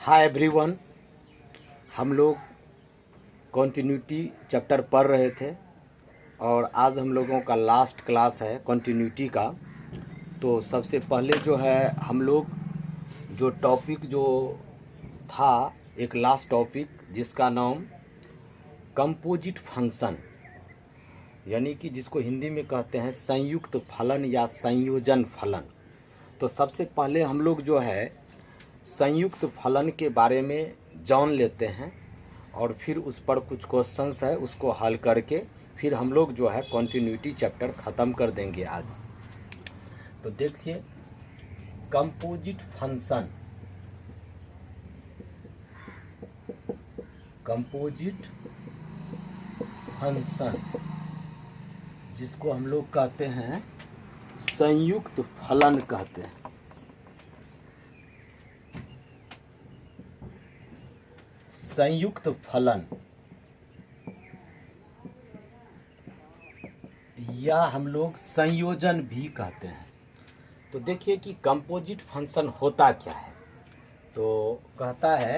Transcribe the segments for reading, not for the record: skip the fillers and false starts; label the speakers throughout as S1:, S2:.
S1: Hi everyone. हम लोग continuity chapter पढ़ रहे थे और आज हम लोगों का लास्ट क्लास है कॉन्टिन्यूटी का। तो सबसे पहले जो है हम लोग जो टॉपिक जो था एक लास्ट टॉपिक जिसका नाम कंपोजिट फंक्शन यानी कि जिसको हिंदी में कहते हैं संयुक्त फलन या संयोजन फलन। तो सबसे पहले हम लोग जो है संयुक्त फलन के बारे में जान लेते हैं और फिर उस पर कुछ क्वेश्चंस है उसको हल करके फिर हम लोग जो है कॉन्टिन्यूटी चैप्टर ख़त्म कर देंगे आज। तो देखिए कंपोजिट फंक्शन, कंपोजिट फंक्शन जिसको हम लोग कहते हैं संयुक्त फलन कहते हैं। संयुक्त फलन या हम लोग संयोजन भी कहते हैं। तो देखिए कि कंपोजिट फंक्शन होता क्या है। तो कहता है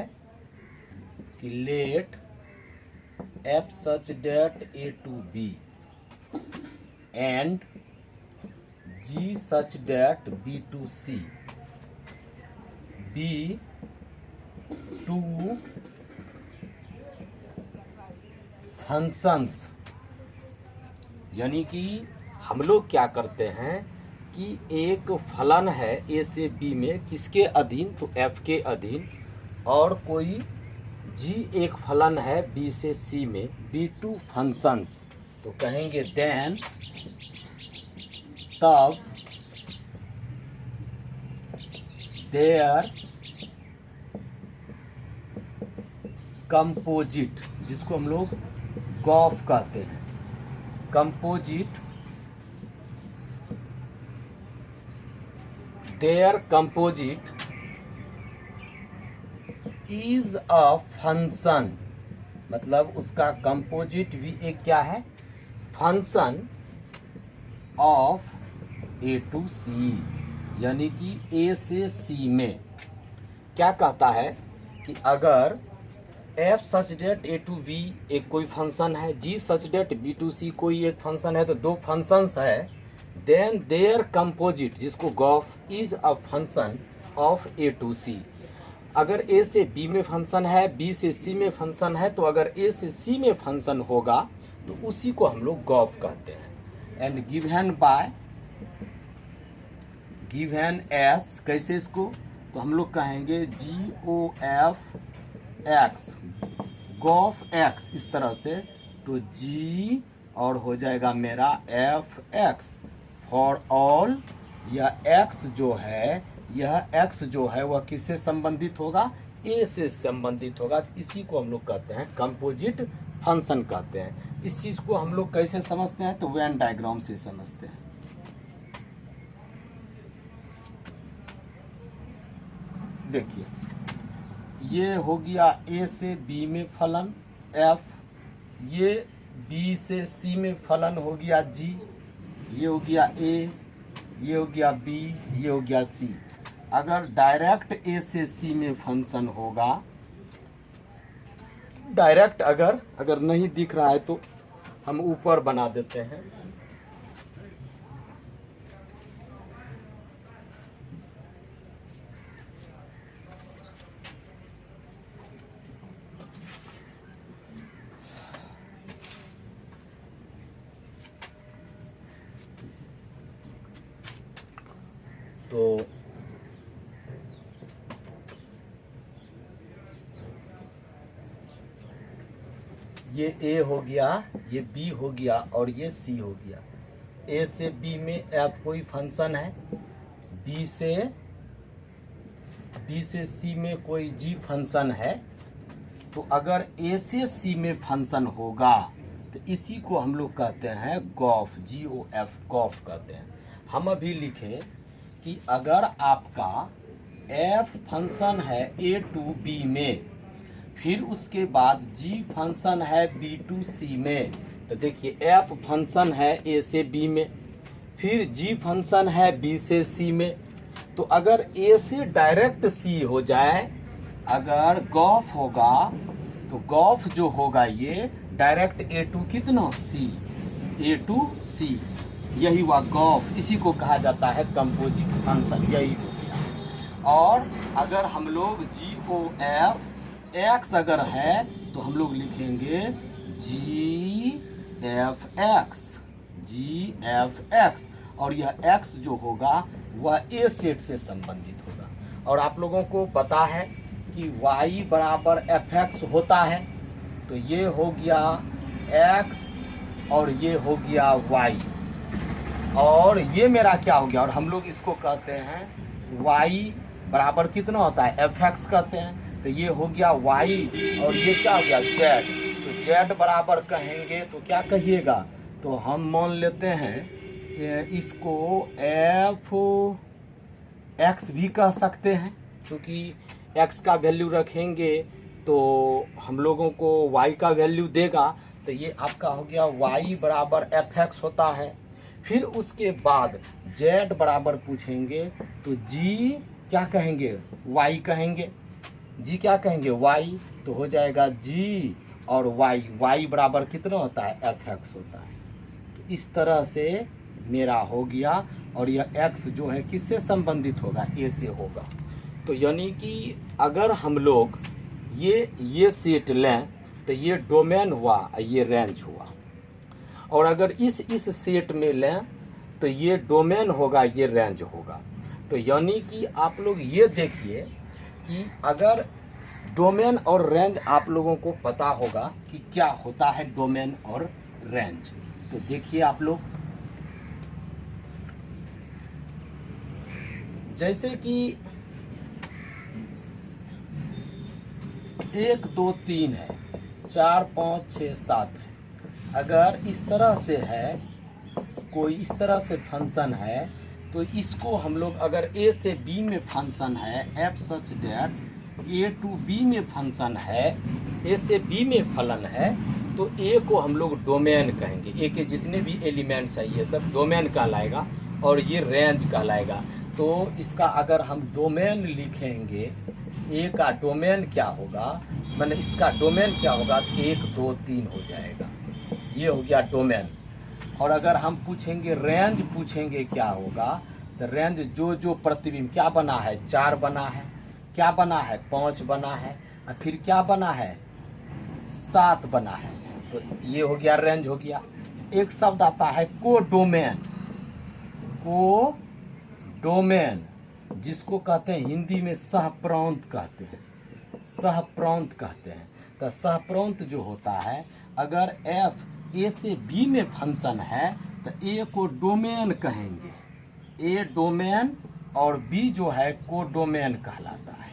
S1: कि late f such that a to b and g such that b to c be two functions. यानी कि हम लोग क्या करते हैं कि एक फलन है ए से बी में किसके अधीन, तो एफ के अधीन, और कोई जी एक फलन है बी से सी में, बी टू फंक्शंस। तो कहेंगे देन तब देयर कंपोजिट, जिसको हम लोग गॉफ कहते हैं, composite, there composite is a function. मतलब उसका कंपोजिट भी एक क्या है, function of A to c, यानी कि ए से सी में। क्या कहता है कि अगर F such that A to B एक कोई फंक्शन है, G such that B to C कोई एक फंक्शन है, तो दो फंक्शंस है, देन देयर कंपोजिट जिसको G o F is a function of A to C. अगर ए से बी में फंक्शन है, बी से सी में फंक्शन है, तो अगर ए से सी में फंक्शन होगा तो उसी को हम लोग गॉफ कहते हैं। And given by, given S, कैसे इसको, तो हम लोग कहेंगे G O F X, G o F X, इस तरह से। तो जी और हो जाएगा मेरा एफ एक्स फॉर ऑल। यह एक्स जो है, यह एक्स जो है वह किससे संबंधित होगा, ए से संबंधित होगा। इसी को हम लोग कहते हैं कंपोजिट फंक्शन कहते हैं। इस चीज को हम लोग कैसे समझते हैं, तो वेन डायग्राम से समझते हैं। देखिए ये हो गया ए से बी में फलन एफ, ये बी से सी में फलन हो गया जी, ये हो गया ए, ये हो गया बी, ये हो गया सी। अगर डायरेक्ट ए से सी में फंक्शन होगा, डायरेक्ट अगर नहीं दिख रहा है तो हम ऊपर बना देते हैं। तो ये ए हो गया, ये बी हो गया और ये सी हो गया। ए से बी में एफ कोई फंक्शन है, बी से सी में कोई जी फंक्शन है। तो अगर ए से सी में फंक्शन होगा तो इसी को हम लोग कहते हैं गॉफ, जी ओ एफ, गॉफ कहते हैं। हम अभी लिखें कि अगर आपका एफ फंक्शन है ए टू बी में, फिर उसके बाद जी फंक्शन है बी टू सी में, तो देखिए एफ फंक्शन है ए से बी में, फिर जी फंक्शन है बी से सी में। तो अगर ए से डायरेक्ट सी हो जाए अगर गॉफ होगा तो गॉफ जो होगा ये डायरेक्ट ए टू कितना सी, ए टू सी, यही हुआ गॉफ। इसी को कहा जाता है कंपोजिट फंक्शन, यही हो गया। और अगर हम लोग जी ओ एफ एक्स अगर है तो हम लोग लिखेंगे जी एफ एक्स, जी एफ एक्स। और यह एक्स जो होगा वह ए सेट से संबंधित होगा। और आप लोगों को पता है कि y बराबर एफ एक्स होता है, तो ये हो गया x और ये हो गया y, और ये मेरा क्या हो गया, और हम लोग इसको कहते हैं y बराबर कितना होता है एफ एक्स कहते हैं, तो ये हो गया y और ये क्या हो गया z। तो z बराबर कहेंगे तो क्या कहिएगा, तो हम मान लेते हैं इसको एफ एक्स भी कह सकते हैं, क्योंकि x का वैल्यू रखेंगे तो हम लोगों को y का वैल्यू देगा। तो ये आपका हो गया y बराबर एफ एक्स होता है। फिर उसके बाद z बराबर पूछेंगे तो g क्या कहेंगे, y कहेंगे, g क्या कहेंगे y, तो हो जाएगा g और y बराबर कितना होता है एफ एक्स होता है। तो इस तरह से मेरा हो गया, और यह x जो है किससे संबंधित होगा, a से होगा। तो यानी कि अगर हम लोग ये सेट लें तो ये डोमेन हुआ, ये रेंज हुआ। और अगर इस सेट में लें तो ये डोमेन होगा, ये रेंज होगा। तो यानी कि आप लोग ये देखिए कि अगर डोमेन और रेंज आप लोगों को पता होगा कि क्या होता है डोमेन और रेंज। तो देखिए आप लोग, जैसे कि 1 2 3 है, 4 5 6 7 है। अगर इस तरह से है, कोई इस तरह से फंक्शन है, तो इसको हम लोग अगर ए से बी में फंक्शन है f such that A to b में फंक्शन है, ए से बी में फलन है, तो ए को हम लोग डोमेन कहेंगे। ए के जितने भी एलिमेंट्स है ये सब डोमेन कहलाएगा, और ये रेंज कहलाएगा। तो इसका अगर हम डोमेन लिखेंगे, ए का डोमेन क्या होगा, मैंने इसका डोमेन क्या होगा, 1 2 3 हो जाएगा, ये हो गया डोमेन। और अगर हम पूछेंगे रेंज, पूछेंगे क्या होगा, तो रेंज जो प्रतिबिंब क्या बना है, 4 बना है, क्या बना है 5 बना है, और फिर क्या बना है 7 बना है, तो ये हो गया रेंज हो गया। एक शब्द आता है कोडोमेन, कोडोमेन जिसको कहते हैं हिंदी में सहप्रांत कहते हैं, सहप्रांत कहते हैं। तो सहप्रांत जो होता है, अगर एफ ए से बी में फंक्शन है तो ए को डोमेन कहेंगे, ए डोमेन, और बी जो है कोडोमेन कहलाता है।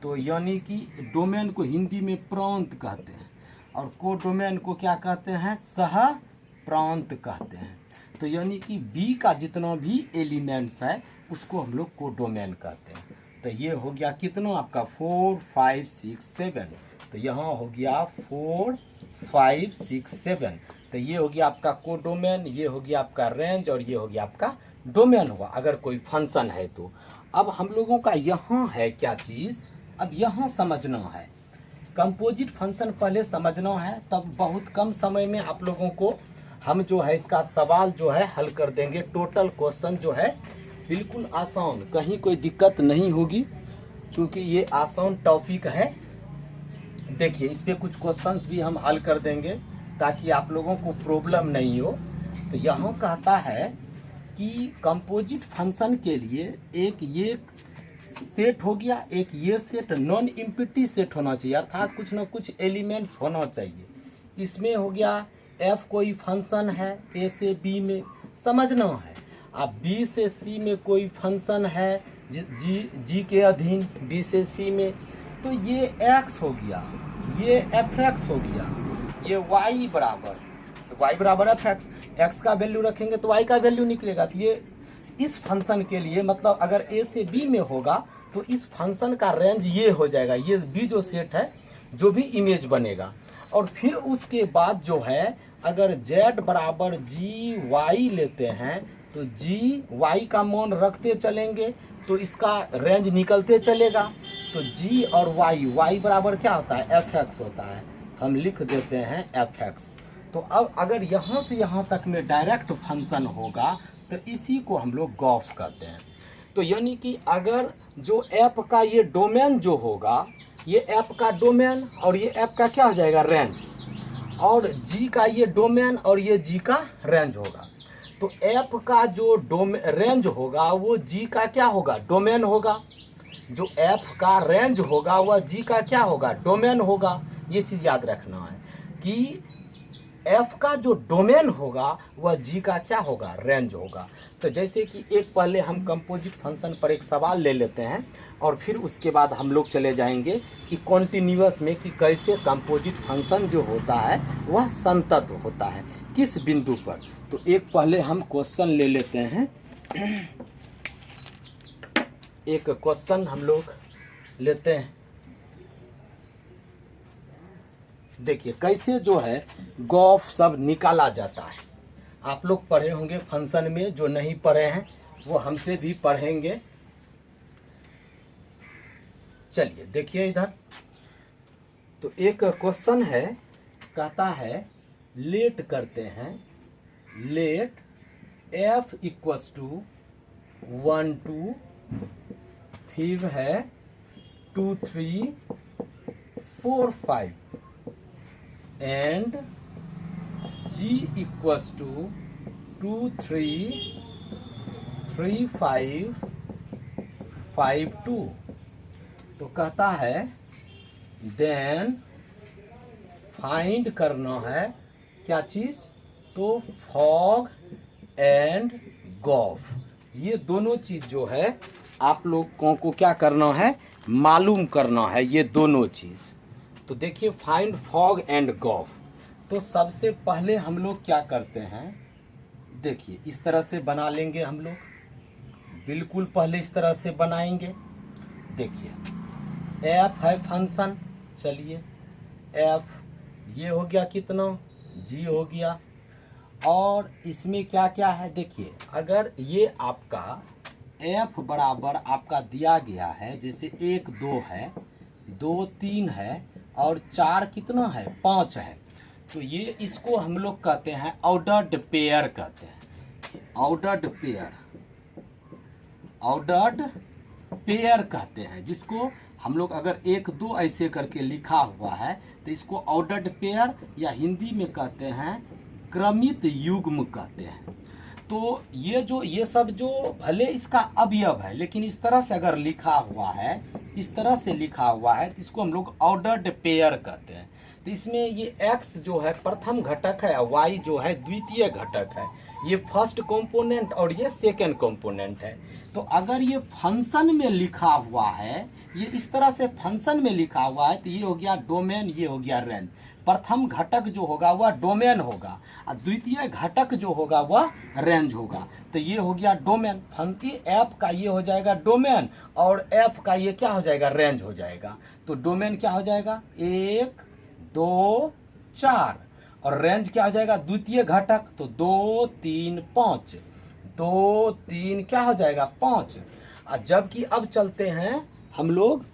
S1: तो यानी कि डोमेन को हिंदी में प्रांत कहते हैं, और कोडोमेन को क्या कहते हैं, सहप्रांत कहते हैं। तो यानी कि बी का जितना भी एलिमेंट्स है उसको हम लोग कोडोमेन कहते हैं। तो ये हो गया कितना आपका 4 5 6 7, तो यहाँ हो गया 4 5 6 7, तो ये हो गया आपका कोडोमेन, ये हो गया आपका रेंज, और ये हो गया आपका डोमेन हुआ अगर कोई फंक्शन है तो। अब हम लोगों का यहाँ है क्या चीज़, अब यहाँ समझना है, कंपोजिट फंक्शन पहले समझना है, तब बहुत कम समय में आप लोगों को हम जो है इसका सवाल जो है हल कर देंगे। टोटल क्वेश्चन जो है बिल्कुल आसान, कहीं कोई दिक्कत नहीं होगी, क्योंकि ये आसान टॉपिक है। देखिए इस पे कुछ क्वेश्चंस भी हम हल कर देंगे ताकि आप लोगों को प्रॉब्लम नहीं हो। तो यहाँ कहता है कि कंपोजिट फंक्शन के लिए एक ये सेट हो गया, एक ये सेट नॉन एम्प्टी सेट होना चाहिए, अर्थात कुछ ना कुछ एलिमेंट्स होना चाहिए। इसमें हो गया एफ कोई फंक्शन है ए से बी में, समझना है। अब बी से सी में कोई फंक्शन है जी के अधीन, बी से सी में, तो ये एक्स हो गया, ये एफ एक्स हो गया, ये वाई बराबर एफ एक्स, एक्स का वैल्यू रखेंगे तो वाई का वैल्यू निकलेगा। तो ये इस फंक्शन के लिए मतलब अगर ए से बी में होगा तो इस फंक्शन का रेंज ये हो जाएगा, ये बी जो सेट है जो भी इमेज बनेगा। और फिर उसके बाद जो है अगर z बराबर जी वाई लेते हैं तो जी वाई का मान रखते चलेंगे, तो इसका रेंज निकलते चलेगा। तो जी और वाई बराबर क्या होता है, एफ एक्स होता है। हम लिख देते हैं एफ एक्स। तो अब अगर यहाँ से यहाँ तक में डायरेक्ट फंक्शन होगा तो इसी को हम लोग गॉफ कहते हैं। तो यानी कि अगर जो ऐप का ये डोमेन जो होगा, ये ऐप का डोमेन और ये ऐप का क्या हो जाएगा, रेंज, और जी का ये डोमेन और ये जी का रेंज होगा। तो ऐप का जो रेंज होगा वो जी का क्या होगा, डोमेन होगा। जो ऐप का रेंज होगा वह जी का क्या होगा, डोमेन होगा। ये चीज़ याद रखना है कि एफ का जो डोमेन होगा वह जी का क्या होगा, रेंज होगा। तो जैसे कि एक पहले हम कंपोजिट फंक्शन पर एक सवाल ले लेते हैं और फिर उसके बाद हम लोग चले जाएंगे कि कॉन्टिन्यूअस में कि कैसे कंपोजिट फंक्शन जो होता है वह संतत होता है, किस बिंदु पर। तो एक पहले हम क्वेश्चन ले लेते हैं। एक क्वेश्चन हम लोग लेते हैं। देखिए कैसे जो है गॉफ सब निकाला जाता है। आप लोग पढ़े होंगे फंक्शन में, जो नहीं पढ़े हैं वो हमसे भी पढ़ेंगे। चलिए देखिए इधर, तो एक क्वेश्चन है, कहता है लेट करते हैं, लेट f इक्वस टू 1 2, फिर है 2 3 4 5 एंड g इक्वस टू 2 3 3 5 5 2। तो कहता है देन फाइंड करना है क्या चीज़, तो फॉग एंड गॉफ। ये दोनों चीज़ जो है आप लोगों को क्या करना है, मालूम करना है ये दोनों चीज़। तो देखिए फाइंड फॉग एंड गॉफ। तो सबसे पहले हम लोग क्या करते हैं, देखिए इस तरह से बना लेंगे हम लोग, बिल्कुल पहले इस तरह से बनाएंगे। देखिए एफ है फंक्शन, चलिए एफ ये हो गया कितना, जी हो गया। और इसमें क्या क्या है, देखिए अगर ये आपका एफ बराबर आपका दिया गया है, जैसे 1 2 है, 2 3 है और 4 कितना है, 5 है। तो ये इसको हम लोग कहते हैं ऑर्डर्ड पेयर कहते हैं, ऑर्डर्ड पेयर, ऑर्डर्ड पेयर कहते हैं। जिसको हम लोग अगर 1 2 ऐसे करके लिखा हुआ है तो इसको ऑर्डर्ड पेयर या हिंदी में कहते हैं क्रमित युग्म कहते हैं। तो ये सब जो भले इसका अवयव है, लेकिन इस तरह से अगर लिखा हुआ है, इस तरह से लिखा हुआ है तो इसको हम लोग ऑर्डर्ड पेयर कहते हैं। तो इसमें ये x जो है प्रथम घटक है और y जो है द्वितीय घटक है, ये फर्स्ट कंपोनेंट और ये सेकंड कंपोनेंट है। तो अगर ये फंक्शन में लिखा हुआ है, ये इस तरह से फंक्शन में लिखा हुआ है, तो ये हो गया डोमेन, ये हो गया रेंज। प्रथम घटक जो होगा वह डोमेन होगा और द्वितीय घटक जो होगा वह रेंज होगा। तो ये हो गया डोमेन, फंक्शन एफ का ये हो जाएगा डोमेन और एफ का ये क्या हो जाएगा, रेंज हो जाएगा। तो डोमेन क्या हो जाएगा, 1 2 4 और रेंज क्या हो जाएगा, द्वितीय घटक, तो 2 3 5, 2 3 क्या हो जाएगा, 5। और जबकि अब चलते हैं हम लोग,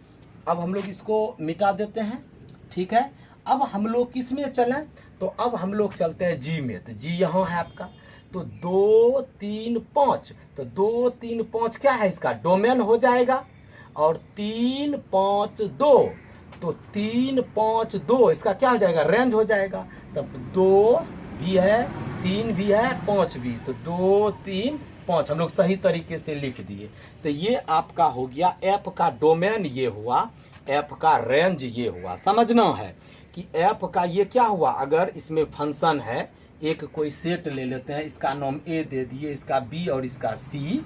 S1: अब हम लोग इसको मिटा देते हैं, ठीक है। अब हम लोग किस में चलें, तो अब हम लोग चलते हैं जी में। तो जी यहाँ है आपका, तो 2 3 5, तो 2 3 5 क्या है, इसका डोमेन हो जाएगा। और 3 5 2, तो 3 5 2 इसका क्या हो जाएगा, रेंज हो जाएगा। तब 2 भी है, 3 भी है, 5 भी, तो 2 3 5 हम लोग सही तरीके से लिख दिए। तो ये आपका हो गया ऐप का डोमेन, ये हुआ ऐप का रेंज, ये हुआ। समझना है कि ऐप का ये क्या हुआ, अगर इसमें फंक्शन है, एक कोई सेट ले लेते हैं, इसका नाम ए दे दिए, इसका बी और इसका सी।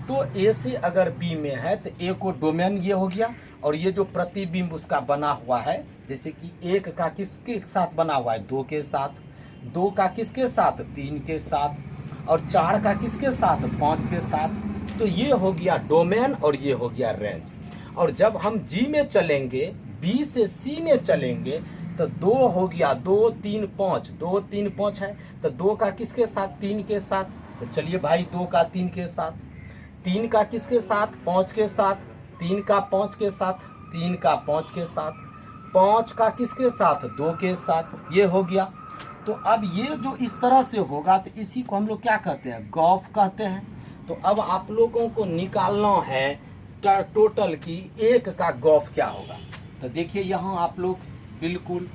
S1: तो ए से अगर बी में है तो ए को डोमेन ये हो गया, और ये जो प्रतिबिंब उसका बना हुआ है, जैसे कि 1 का किसके साथ बना हुआ है, 2 के साथ, 2 का किसके साथ, 3 के साथ, और 4 का किसके साथ, 5 के साथ। तो ये हो गया डोमेन और ये हो गया रेंज। और जब हम जी में चलेंगे, बी से सी में चलेंगे, तो 2 हो गया, 2 3 5, 2 3 5 है, तो 2 का किसके साथ, 3 के साथ। तो चलिए भाई 2 का 3 के साथ, 3 का किसके साथ, 5 के साथ, 3 का 5 के साथ, 3 का 5 के साथ, 5 का किसके साथ, 2 के साथ, ये हो गया। तो अब ये जो इस तरह से होगा तो इसी को हम लोग क्या कहते हैं, गॉफ कहते हैं। तो अब आप लोगों को निकालना है टोटल की एक का गॉफ क्या होगा। तो देखिए यहाँ आप लोग बिल्कुल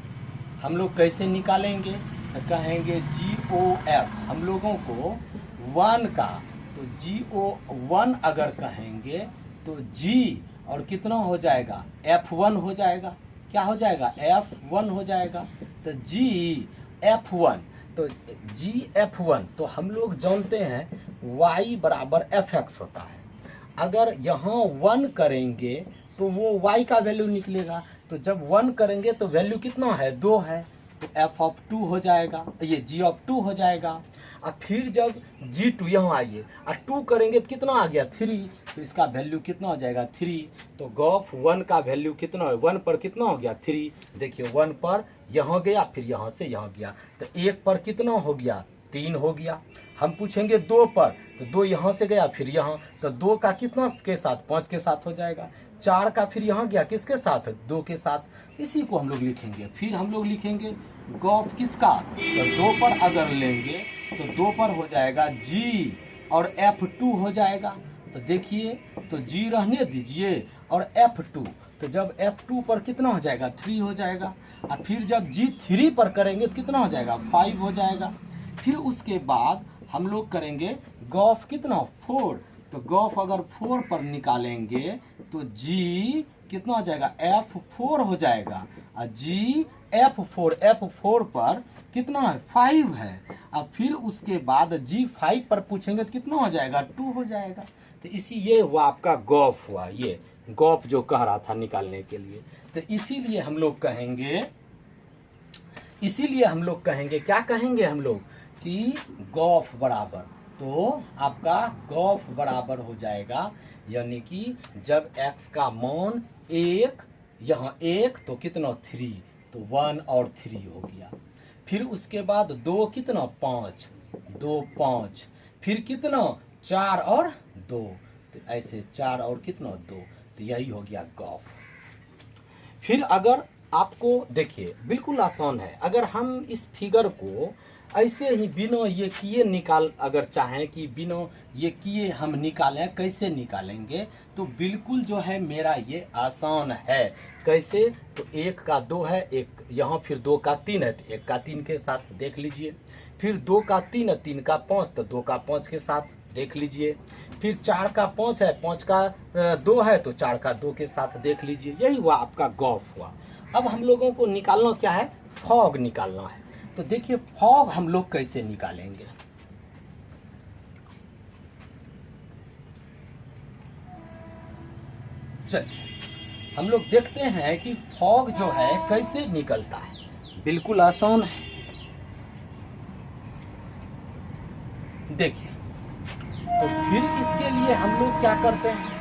S1: हम लोग कैसे निकालेंगे, तो कहेंगे GOF, हम लोगों को 1 का, तो GO1 अगर कहेंगे तो G और कितना हो जाएगा, F1 हो जाएगा। क्या हो जाएगा, F1 हो जाएगा। तो GF1, तो GF1, तो हम लोग जानते हैं Y बराबर FX होता है। अगर यहाँ 1 करेंगे तो वो y का वैल्यू निकलेगा। तो जब 1 करेंगे तो वैल्यू कितना है, 2 है, तो f(2) हो जाएगा, ये g(2) हो जाएगा। अब फिर जब g2 यहाँ आइए और 2 करेंगे तो कितना आ गया, 3, तो इसका वैल्यू कितना हो जाएगा, 3। तो गॉफ 1 का वैल्यू कितना है, 1 पर कितना हो गया, 3। देखिए 1 पर यहाँ गया, फिर यहाँ से यहाँ गया, तो 1 पर कितना हो गया, 3 हो गया। हम पूछेंगे 2 पर, तो 2 यहाँ से गया फिर यहाँ, तो 2 का कितना के साथ, 5 के साथ हो जाएगा। 4 का फिर यहाँ गया किसके साथ, 2 के साथ। इसी को हम लोग लिखेंगे। फिर हम लोग लिखेंगे गॉफ किसका, तो 2 पर अगर लेंगे तो 2 पर हो जाएगा G और F2 हो जाएगा। तो देखिए, तो G रहने दीजिए और F2, तो जब F2 पर कितना हो जाएगा, 3 हो जाएगा। और फिर जब G3 पर करेंगे तो कितना हो जाएगा, 5 हो जाएगा। फिर उसके बाद हम लोग करेंगे गॉफ कितना, 4, तो गॉफ अगर 4 पर निकालेंगे तो G कितना हो जाएगा, F4 हो जाएगा। और G F4 पर कितना है, 5 है। अब फिर उसके बाद G5 पर पूछेंगे तो कितना हो जाएगा, 2 हो जाएगा। तो इसी ये हुआ आपका गॉफ हुआ, ये गॉफ जो कह रहा था निकालने के लिए। तो इसीलिए हम लोग कहेंगे क्या कहेंगे हम लोग कि गॉफ बराबर, तो आपका गॉफ बराबर हो जाएगा, यानी कि जब x का मान 1, यहाँ 1 तो कितना 3, तो 1 और 3 हो गया। फिर उसके बाद 2 कितना 5, 2 5, फिर कितना 4 और 2, तो ऐसे 4 और कितना 2, तो यही हो गया गॉफ। फिर अगर आपको देखिए बिल्कुल आसान है, अगर हम इस फिगर को ऐसे ही बिना ये किए निकाल, अगर चाहें कि बिना ये किए हम निकालें, कैसे निकालेंगे, तो बिल्कुल जो है मेरा ये आसान है। कैसे, तो 1 का 2 है, एक यहाँ, फिर 2 का 3 है, तो 1 का 3 के साथ देख लीजिए। फिर 2 का 3 है, 3 का 5, तो 2 का 5 के साथ देख लीजिए। फिर 4 का 5 है, 5 का 2 है, तो 4 का 2 के साथ देख लीजिए। यही हुआ आपका गॉफ हुआ। अब हम लोगों को निकालना क्या है, फॉग निकालना है। तो देखिए फॉग हम लोग कैसे निकालेंगे, चलिए हम लोग देखते हैं कि फॉग जो है कैसे निकलता है। बिल्कुल आसान है। देखिए, तो फिर इसके लिए हम लोग क्या करते हैं,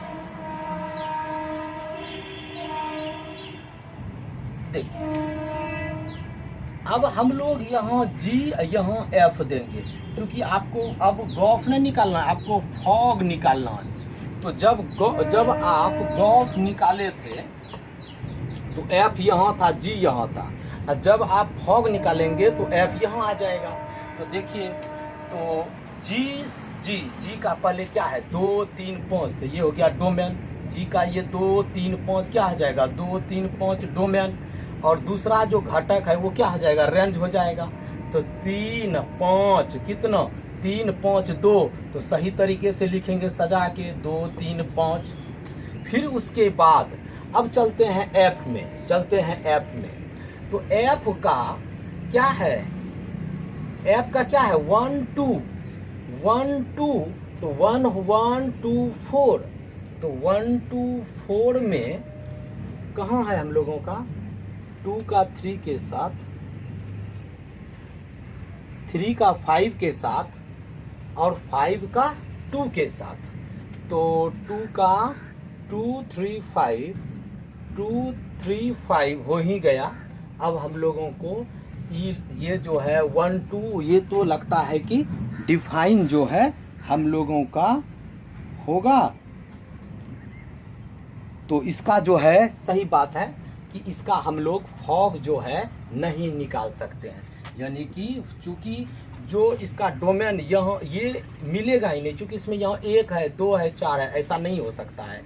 S1: देखिए अब हम लोग यहाँ G यहाँ F देंगे, क्योंकि आपको अब गॉफ नहीं निकालना है, आपको फॉग निकालना है। तो जब आप गॉफ निकाले थे तो F यहाँ था, G यहाँ था, और जब आप फॉग निकालेंगे तो F यहाँ आ जाएगा। तो देखिए, तो G का पहले क्या है, 2 3 5, तो ये हो गया डोमेन। G का ये 2 3 5 क्या हो जाएगा, 2 3 5 डोमेन। और दूसरा जो घटक है वो क्या हो जाएगा, रेंज हो जाएगा। तो 3 5 कितना, 3 5 2, तो सही तरीके से लिखेंगे सजा के 2 3 5। फिर उसके बाद अब चलते हैं F में, तो F का क्या है, F का क्या है, 1 2 1 2, तो 1 1 2 4, तो 1 2 4 में कहाँ है हम लोगों का, 2 का 3 के साथ, 3 का 5 के साथ और 5 का 2 के साथ। तो 2 का 2 3 5, 2 3 5 हो ही गया। अब हम लोगों को ये जो है 1 2, ये तो लगता है कि डिफाइन जो है हम लोगों का होगा तो इसका जो है सही बात है कि इसका हम लोग फॉग जो है नहीं निकाल सकते हैं। यानी कि चूंकि जो इसका डोमेन यहाँ ये मिलेगा ही नहीं, चूंकि इसमें यहाँ 1 है 2 है 4 है, ऐसा नहीं हो सकता है,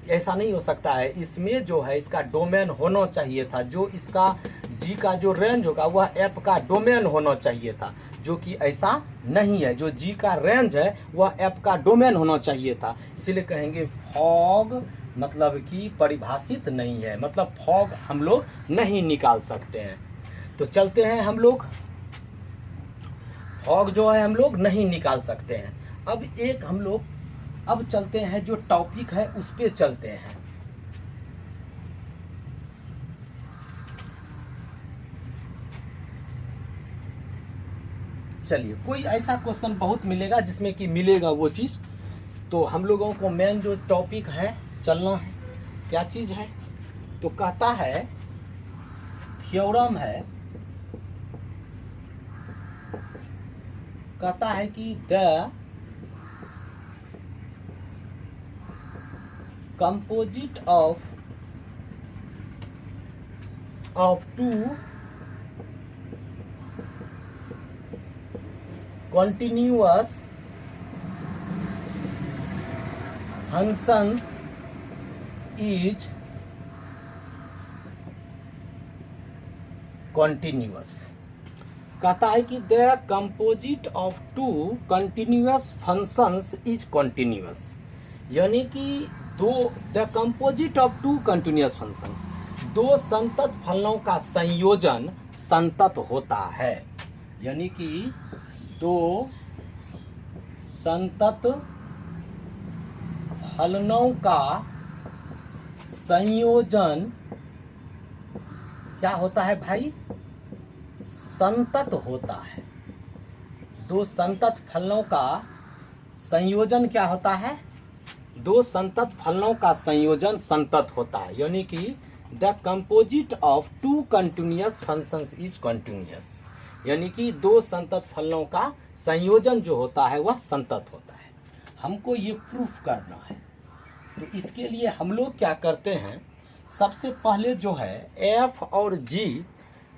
S1: ऐसा नहीं हो सकता है। इसमें जो है इसका डोमेन होना चाहिए था, जो इसका जी का जो रेंज होगा वह एफ का डोमेन होना चाहिए था, जो कि ऐसा नहीं है। जो जी का रेंज है वह एफ का डोमेन होना चाहिए था। इसीलिए कहेंगे फॉग मतलब कि परिभाषित नहीं है, मतलब फॉग हम लोग नहीं निकाल सकते हैं। तो चलते हैं हम लोग, फॉग जो है हम लोग नहीं निकाल सकते हैं। अब एक हम लोग अब चलते हैं, जो टॉपिक है उस पे चलते हैं। चलिए, कोई ऐसा क्वेश्चन बहुत मिलेगा जिसमें कि मिलेगा वो चीज़, तो हम लोगों को मेन जो टॉपिक है चलना है। क्या चीज़ है? तो कहता है थ्योरम है, कहता है कि the composite of two continuous functions is continuous। कहता है कि the composite of two continuous functions is continuous, यानी कि the composite of two continuous functions, दो संतत फलनों का संयोजन संतत होता है। यानी कि दो संतत फलनों का संयोजन क्या होता है भाई? संतत होता है। दो संतत फलनों का संयोजन क्या होता है? दो संतत फलनों का संयोजन संतत होता है। यानी कि the composite of two continuous functions is continuous, यानी कि दो संतत फलनों का संयोजन जो होता है वह संतत होता है। हमको ये प्रूफ करना है, तो इसके लिए हम लोग क्या करते हैं, सबसे पहले जो है एफ और जी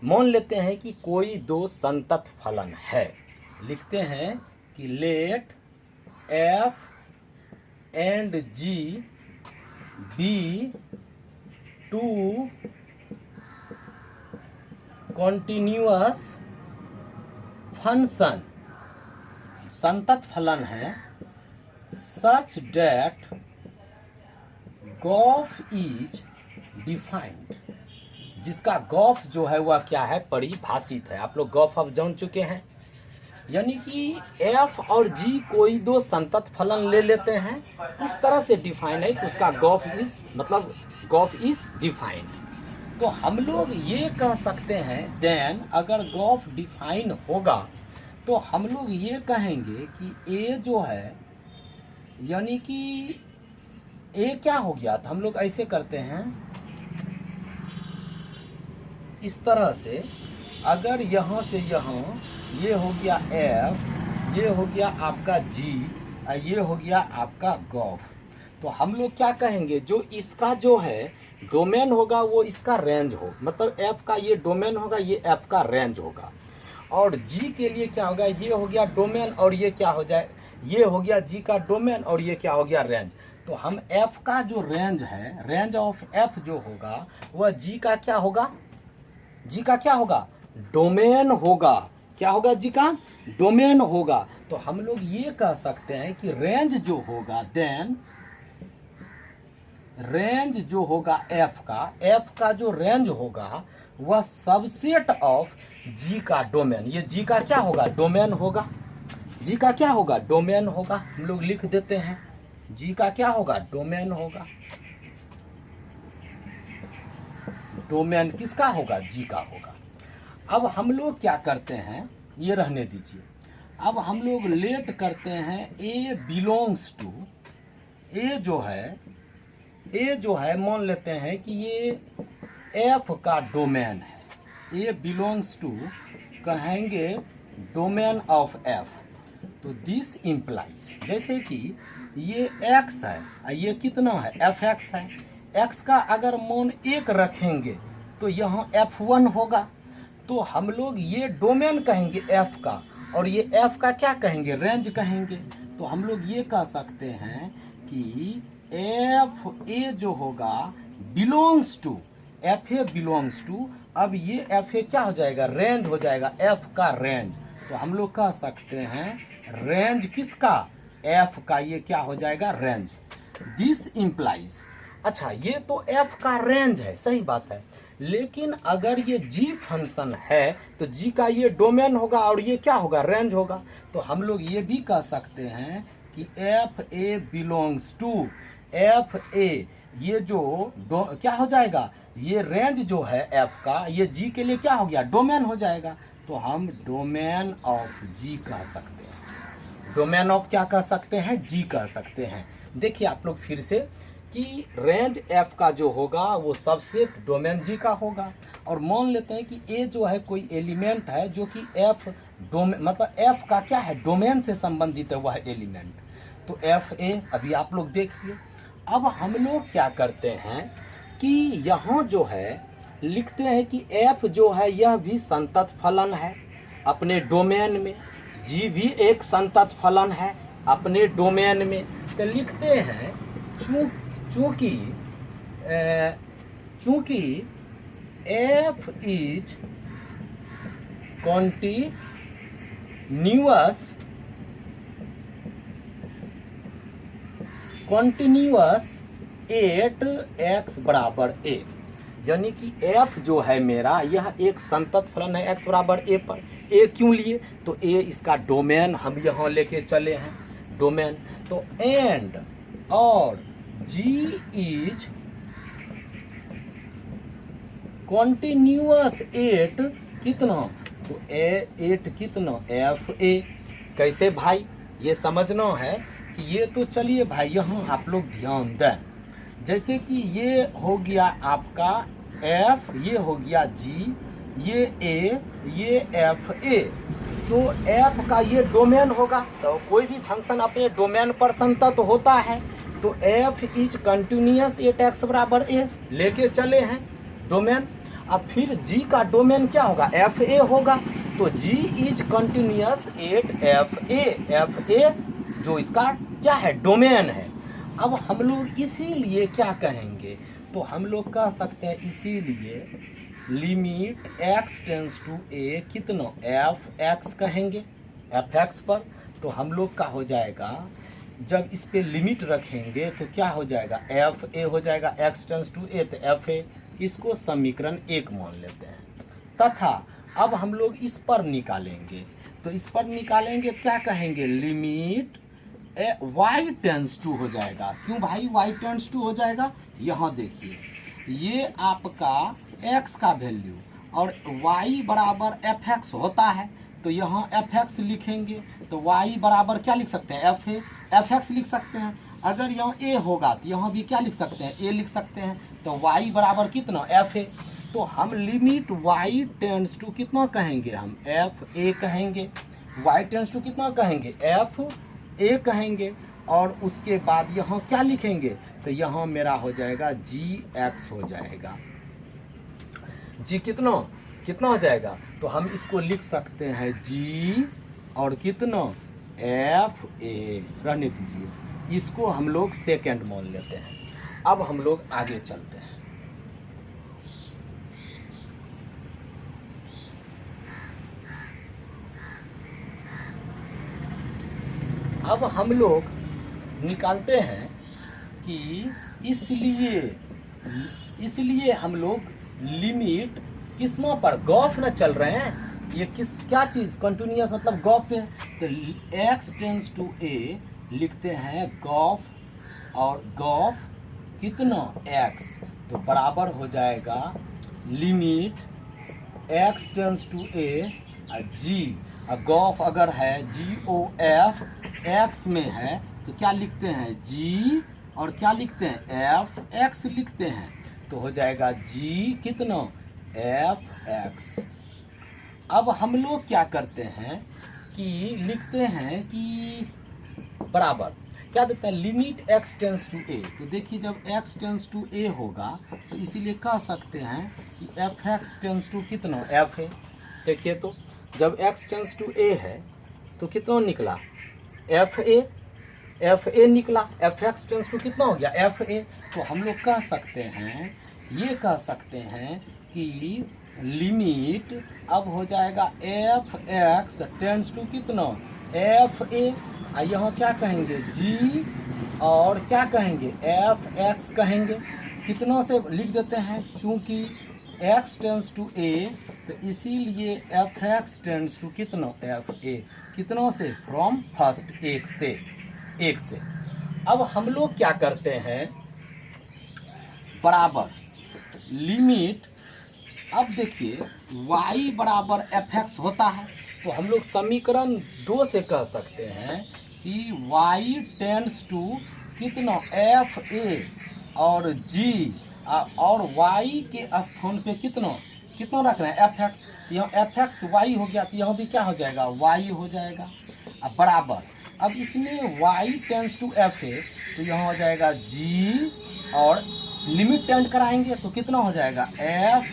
S1: मान लेते हैं कि कोई दो संतत फलन है। लिखते हैं कि let f and g be two continuous function, संतत फलन है, सच डेट गॉफ इज डिफाइंड, जिसका गॉफ जो है वह क्या है? परिभाषित है। आप लोग गॉफ अब जान चुके हैं। यानी कि एफ और जी कोई दो संतत फलन ले लेते हैं, इस तरह से डिफाइन है कि उसका गॉफ इज मतलब गॉफ इज डिफाइंड। तो हम लोग ये कह सकते हैं देन अगर गॉफ डिफाइन होगा तो हम लोग ये कहेंगे कि ए जो है, यानी कि ए क्या हो गया? तो हम लोग ऐसे करते हैं, इस तरह से अगर यहाँ से यहाँ ये हो गया एफ, ये हो गया आपका जी, और ये हो गया आपका गॉफ, तो हम लोग क्या कहेंगे? जो इसका जो है डोमेन होगा वो इसका रेंज हो, मतलब एफ का ये डोमेन होगा, ये एफ का रेंज होगा। और जी के लिए क्या होगा? ये हो गया डोमेन और ये क्या हो जाए? ये हो गया जी का डोमेन और ये क्या हो गया? रेंज। तो हम एफ का जो रेंज है, रेंज ऑफ एफ जो होगा वह जी का क्या होगा? जी का क्या होगा? डोमेन होगा। क्या होगा? जी का डोमेन होगा। तो हम लोग ये कह सकते हैं कि रेंज जो होगा, देन रेंज जो होगा एफ का जो रेंज होगा वह सबसेट ऑफ जी का डोमेन, ये जी का क्या होगा? डोमेन होगा। जी का क्या होगा? डोमेन होगा। हम लोग लिख देते हैं जी का क्या होगा? डोमेन होगा। डोमेन किसका होगा? जी का होगा। अब हम लोग क्या करते हैं, ये रहने दीजिए। अब हम लोग लेट करते हैं ए बिलोंग्स टू, ए जो है मान लेते हैं कि ये एफ का डोमेन है। ए बिलोंग्स टू कहेंगे डोमेन ऑफ एफ। तो दिस इम्प्लाइज, जैसे कि ये x है और ये कितना है fx है। x का अगर मान 1 रखेंगे तो यहाँ f1 होगा। तो हम लोग ये डोमेन कहेंगे f का, और ये f का क्या कहेंगे, रेंज कहेंगे। तो हम लोग ये कह सकते हैं कि fa जो होगा belongs to, fa belongs to, अब ये fa क्या हो जाएगा, रेंज हो जाएगा, f का रेंज। तो हम लोग कह सकते हैं रेंज किसका, f का, ये क्या हो जाएगा, रेंज। दिस इम्प्लाइज, अच्छा ये तो f का रेंज है, सही बात है, लेकिन अगर ये g फंक्शन है तो g का ये डोमेन होगा और ये क्या होगा, रेंज होगा। तो हम लोग ये भी कह सकते हैं कि fa बिलोंग्स टू, fa ये जो क्या हो जाएगा, ये रेंज जो है f का, ये g के लिए क्या हो गया, डोमेन हो जाएगा। तो हम डोमेन ऑफ g कह सकते हैं, डोमेन ऑफ क्या कह सकते हैं, g कह सकते हैं। देखिए आप लोग फिर से कि रेंज f का जो होगा वो सबसे डोमेन g का होगा। और मान लेते हैं कि a जो है कोई एलिमेंट है जो कि f डोमेन, मतलब f का क्या है, डोमेन से संबंधित है वह एलिमेंट। तो fa अभी आप लोग देखिए। अब हम लोग क्या करते हैं कि यहाँ जो है लिखते हैं कि f जो है यह भी संतत फलन है अपने डोमेन में, g भी एक संतत फलन है अपने डोमेन में। तो लिखते हैं चूंकि f is continuous at x बराबर a, यानी कि f जो है मेरा यह एक संतत फलन है x बराबर a पर। a क्यों लिए, तो a इसका डोमेन हम यहाँ लेके चले हैं, डोमेन। तो एंड और g इज कॉन्टिन्यूअस एट कितना, तो एट कितना, fa। कैसे भाई, ये समझना है कि ये तो चलिए भाई यहाँ आप लोग ध्यान दें, जैसे कि ये हो गया आपका f, ये हो गया g, ये a, ये fa। तो f का ये डोमेन होगा, तो कोई भी फंक्शन अपने डोमेन पर संतत होता है। तो f is continuous at x बराबर a लेके चले हैं डोमेन। अब फिर g का डोमेन क्या होगा, fa होगा। तो g is continuous at fa जो इसका क्या है, डोमेन है। अब हम लोग इसीलिए क्या कहेंगे, तो हम लोग कह सकते हैं इसीलिए limit x tends to a कितना, f(x) कहेंगे, f(x) पर। तो हम लोग का हो जाएगा, जब इस पे लिमिट रखेंगे तो क्या हो जाएगा, fa हो जाएगा, x टेंस टू a तो fa, इसको समीकरण 1 मान लेते हैं। तथा अब हम लोग इस पर निकालेंगे, तो इस पर निकालेंगे क्या कहेंगे, लिमिट y टेंस टू हो जाएगा। क्यों भाई y टेंस टू हो जाएगा, यहाँ देखिए ये आपका x का वैल्यू और y बराबर fx होता है, तो यहाँ fx लिखेंगे। तो y बराबर क्या लिख सकते हैं, fx लिख सकते हैं। अगर यहाँ a होगा तो यहाँ भी क्या लिख सकते हैं, a लिख सकते हैं। तो y बराबर कितना, fa। तो हम लिमिट y टेंस टू कितना कहेंगे, हम fa कहेंगे, y टेंस टू कितना कहेंगे, fa कहेंगे। और उसके बाद यहाँ क्या लिखेंगे, तो यहाँ मेरा हो जाएगा gx हो जाएगा, g कितना कितना हो जाएगा। तो हम इसको लिख सकते हैं g और कितना fa, रहने दीजिए, इसको हम लोग सेकेंड मान लेते हैं। अब हम लोग आगे चलते हैं। अब हम लोग निकालते हैं कि इसलिए हम लोग लिमिट किसना पर, गॉफ ना चल रहे हैं, ये किस क्या चीज़, कंटिन्यूअस मतलब गॉफ पे। तो x टेंस टू a लिखते हैं गॉफ, और गॉफ कितना x, तो बराबर हो जाएगा limit x tends to a g, गॉफ अगर है GOF x में है तो क्या लिखते हैं g, और क्या लिखते हैं fx लिखते हैं। तो हो जाएगा g कितना, fx। अब हम लोग क्या करते हैं कि लिखते हैं कि बराबर, क्या देता है, limit x tends to a। तो देखिए जब x टेंस टू a होगा तो इसीलिए कह सकते हैं कि fx टेंस टू कितना f है। देखिए तो जब x टेंस टू a है तो कितना निकला fa निकला, fx टेंस टू कितना हो गया fa। तो हम लोग कह सकते हैं, ये कह सकते हैं कि लिमिट अब हो जाएगा fx टेंस टू कितना fa। यहाँ क्या कहेंगे g और क्या कहेंगे fx कहेंगे, कितना से लिख देते हैं, चूंकि x टेंस टू a तो इसीलिए fx टेंस टू कितना fa, कितना से, फ्रॉम फर्स्ट एक से। अब हम लोग क्या करते हैं, बराबर लिमिट, अब देखिए y बराबर fx होता है तो हम लोग समीकरण 2 से कह सकते हैं कि y टेंस टू कितना fa और g और y के स्थान पे कितना रख रहे हैं fx। यहाँ fx y हो गया तो यहाँ भी क्या हो जाएगा, y हो जाएगा। अब बराबर, अब इसमें y टेंस टू fa तो यहाँ हो जाएगा g और लिमिट टेंड कराएंगे तो कितना हो जाएगा f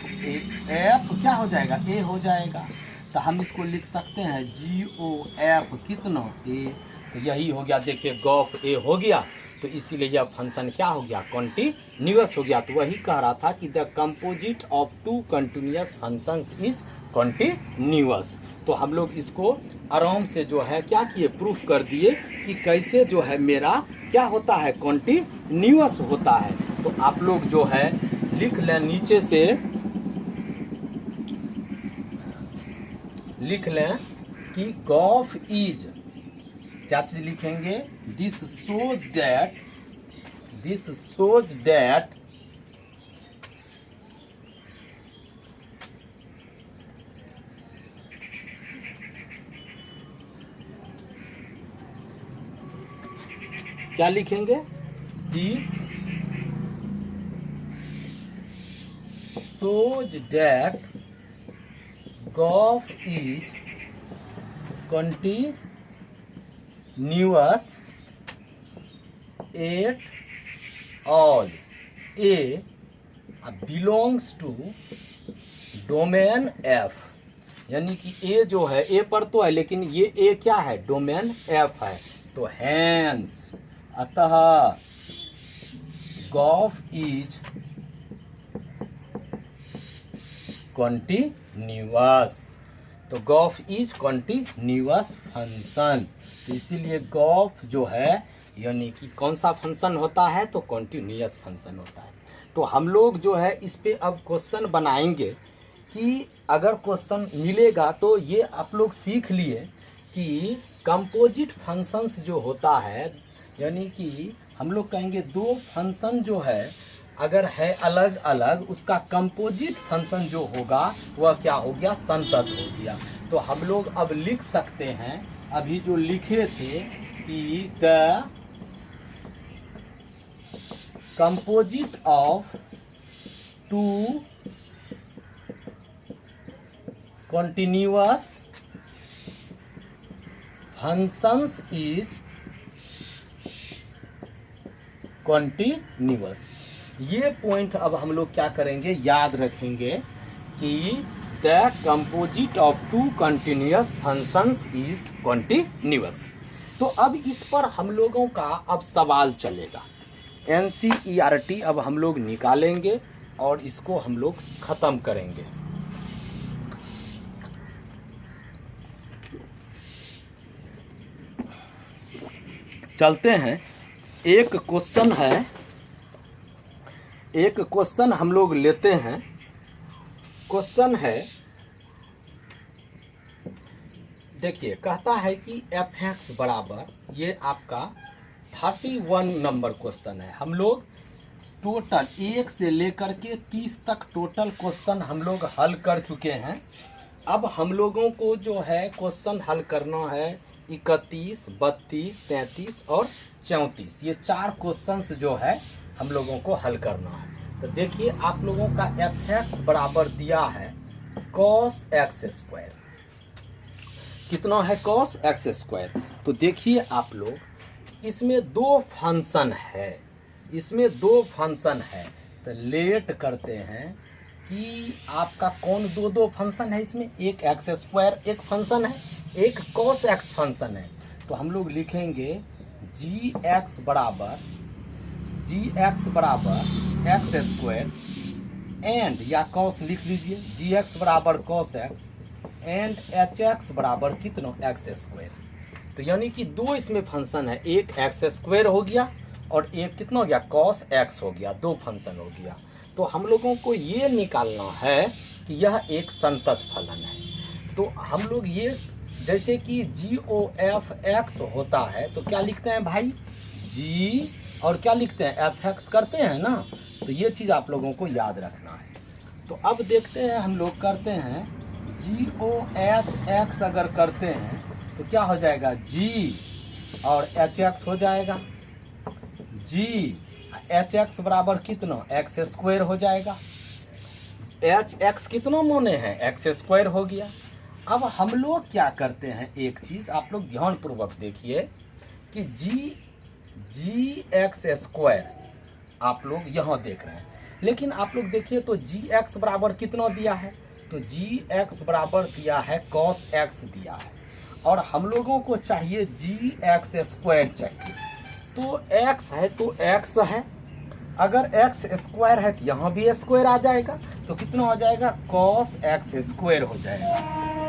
S1: क्या हो जाएगा, a हो जाएगा। तो हम इसको लिख सकते हैं GOF कितना a। तो यही हो गया, देखिए गॉफ a हो गया तो इसीलिए यह फंक्शन क्या हो गया, कॉन्टिन्यूअस हो गया। तो वही कह रहा था कि the composite of two continuous functions is continuous. तो हम लोग इसको आराम से जो है क्या किए, प्रूफ कर दिए कि कैसे जो है मेरा क्या होता है, कॉन्टिन्यूअस होता है। तो आप लोग जो है लिख लें, नीचे से लिख लें कि गॉफ इज, क्या चीज लिखेंगे, दिस शोज दैट क्या लिखेंगे, this shows that Gauff is continuous at all a belongs to domain f। यानी कि a जो है, a पर तो है लेकिन ये a क्या है, डोमेन f है। तो हैंस अतः गॉफ इज कॉन्टिन्यूअस। तो गॉफ इज कॉन्टिन्यूअस फंक्शन। तो इसीलिए गॉफ जो है यानी कि कौन सा फंक्शन होता है, तो कॉन्टिन्यूअस फंक्शन होता है। तो हम लोग जो है इस पे अब क्वेश्चन बनाएंगे कि अगर क्वेश्चन मिलेगा तो ये आप लोग सीख लिए कि कंपोजिट फंक्शंस जो होता है, यानी कि हम लोग कहेंगे दो फंक्शन जो है अगर है अलग अलग, उसका कंपोजिट फंक्शन जो होगा वह क्या हो गया, संतत हो गया। तो हम लोग अब लिख सकते हैं, अभी जो लिखे थे कि the composite of two continuous functions is continuous. ये पॉइंट अब हम लोग क्या करेंगे, याद रखेंगे कि the composite of two continuous functions is continuous. तो अब इस पर हम लोगों का अब सवाल चलेगा, NCERT अब हम लोग निकालेंगे और इसको हम लोग ख़त्म करेंगे। चलते हैं, एक क्वेश्चन हम लोग लेते हैं। क्वेश्चन है, देखिए कहता है कि fx बराबर, ये आपका 31 नंबर क्वेश्चन है। हम लोग टोटल 1 से लेकर के 30 तक टोटल क्वेश्चन हम लोग हल कर चुके हैं। अब हम लोगों को जो है क्वेश्चन हल करना है 31, 32, 33 और 34। ये 4 क्वेश्चंस जो है हम लोगों को हल करना है। तो देखिए आप लोगों का fx बराबर दिया है cos x स्क्वायर, कितना है cos x स्क्वायर। तो देखिए आप लोग इसमें दो फंक्शन है, इसमें दो फंक्शन है। तो लेट करते हैं कि आपका कौन दो दो फंक्शन है इसमें, एक एक्स स्क्वायर एक फंक्शन है, एक कॉस एक्स फंक्शन है। तो हम लोग लिखेंगे जी एक्स बराबर एक्स स्क्वायर एंड, या कॉस लिख लीजिए, जी एक्स बराबर cos x and H x बराबर कितना एक्स स्क्वायर। तो यानी कि दो इसमें फंक्शन है, एक एक्स स्क्वायर हो गया और एक कितना हो गया कॉस एक्स हो गया, दो फंक्शन हो गया। तो हम लोगों को ये निकालना है कि यह एक संतत फलन है। तो हम लोग ये जैसे कि जी ओ एफ एक्स होता है तो क्या लिखते हैं भाई, जी और क्या लिखते हैं एफ एक्स करते हैं ना। तो ये चीज़ आप लोगों को याद रखना है। तो अब देखते हैं हम लोग करते हैं जी ओ एच एक्स अगर करते हैं तो क्या हो जाएगा, जी और एच एक्स हो जाएगा, जी एच एक्स बराबर कितना एक्स स्क्वायर हो जाएगा, एच एक्स कितना मोने हैं एक्स स्क्वायर हो गया। अब हम लोग क्या करते हैं, एक चीज़ आप लोग ध्यान पूर्वक देखिए कि जी एक्स स्क्वायर आप लोग यहाँ देख रहे हैं, लेकिन आप लोग देखिए तो जी एक्स बराबर कितना दिया है, तो जी एक्स बराबर दिया है कॉस एक्स दिया है, और हम लोगों को चाहिए जी एक्स स्क्वायर चाहिए। तो एक्स है तो एक्स है, अगर एक्स स्क्वायर है तो यहाँ भी स्क्वायर आ जाएगा, तो कितना हो जाएगा कॉस एक्स स्क्वायर हो जाएगा,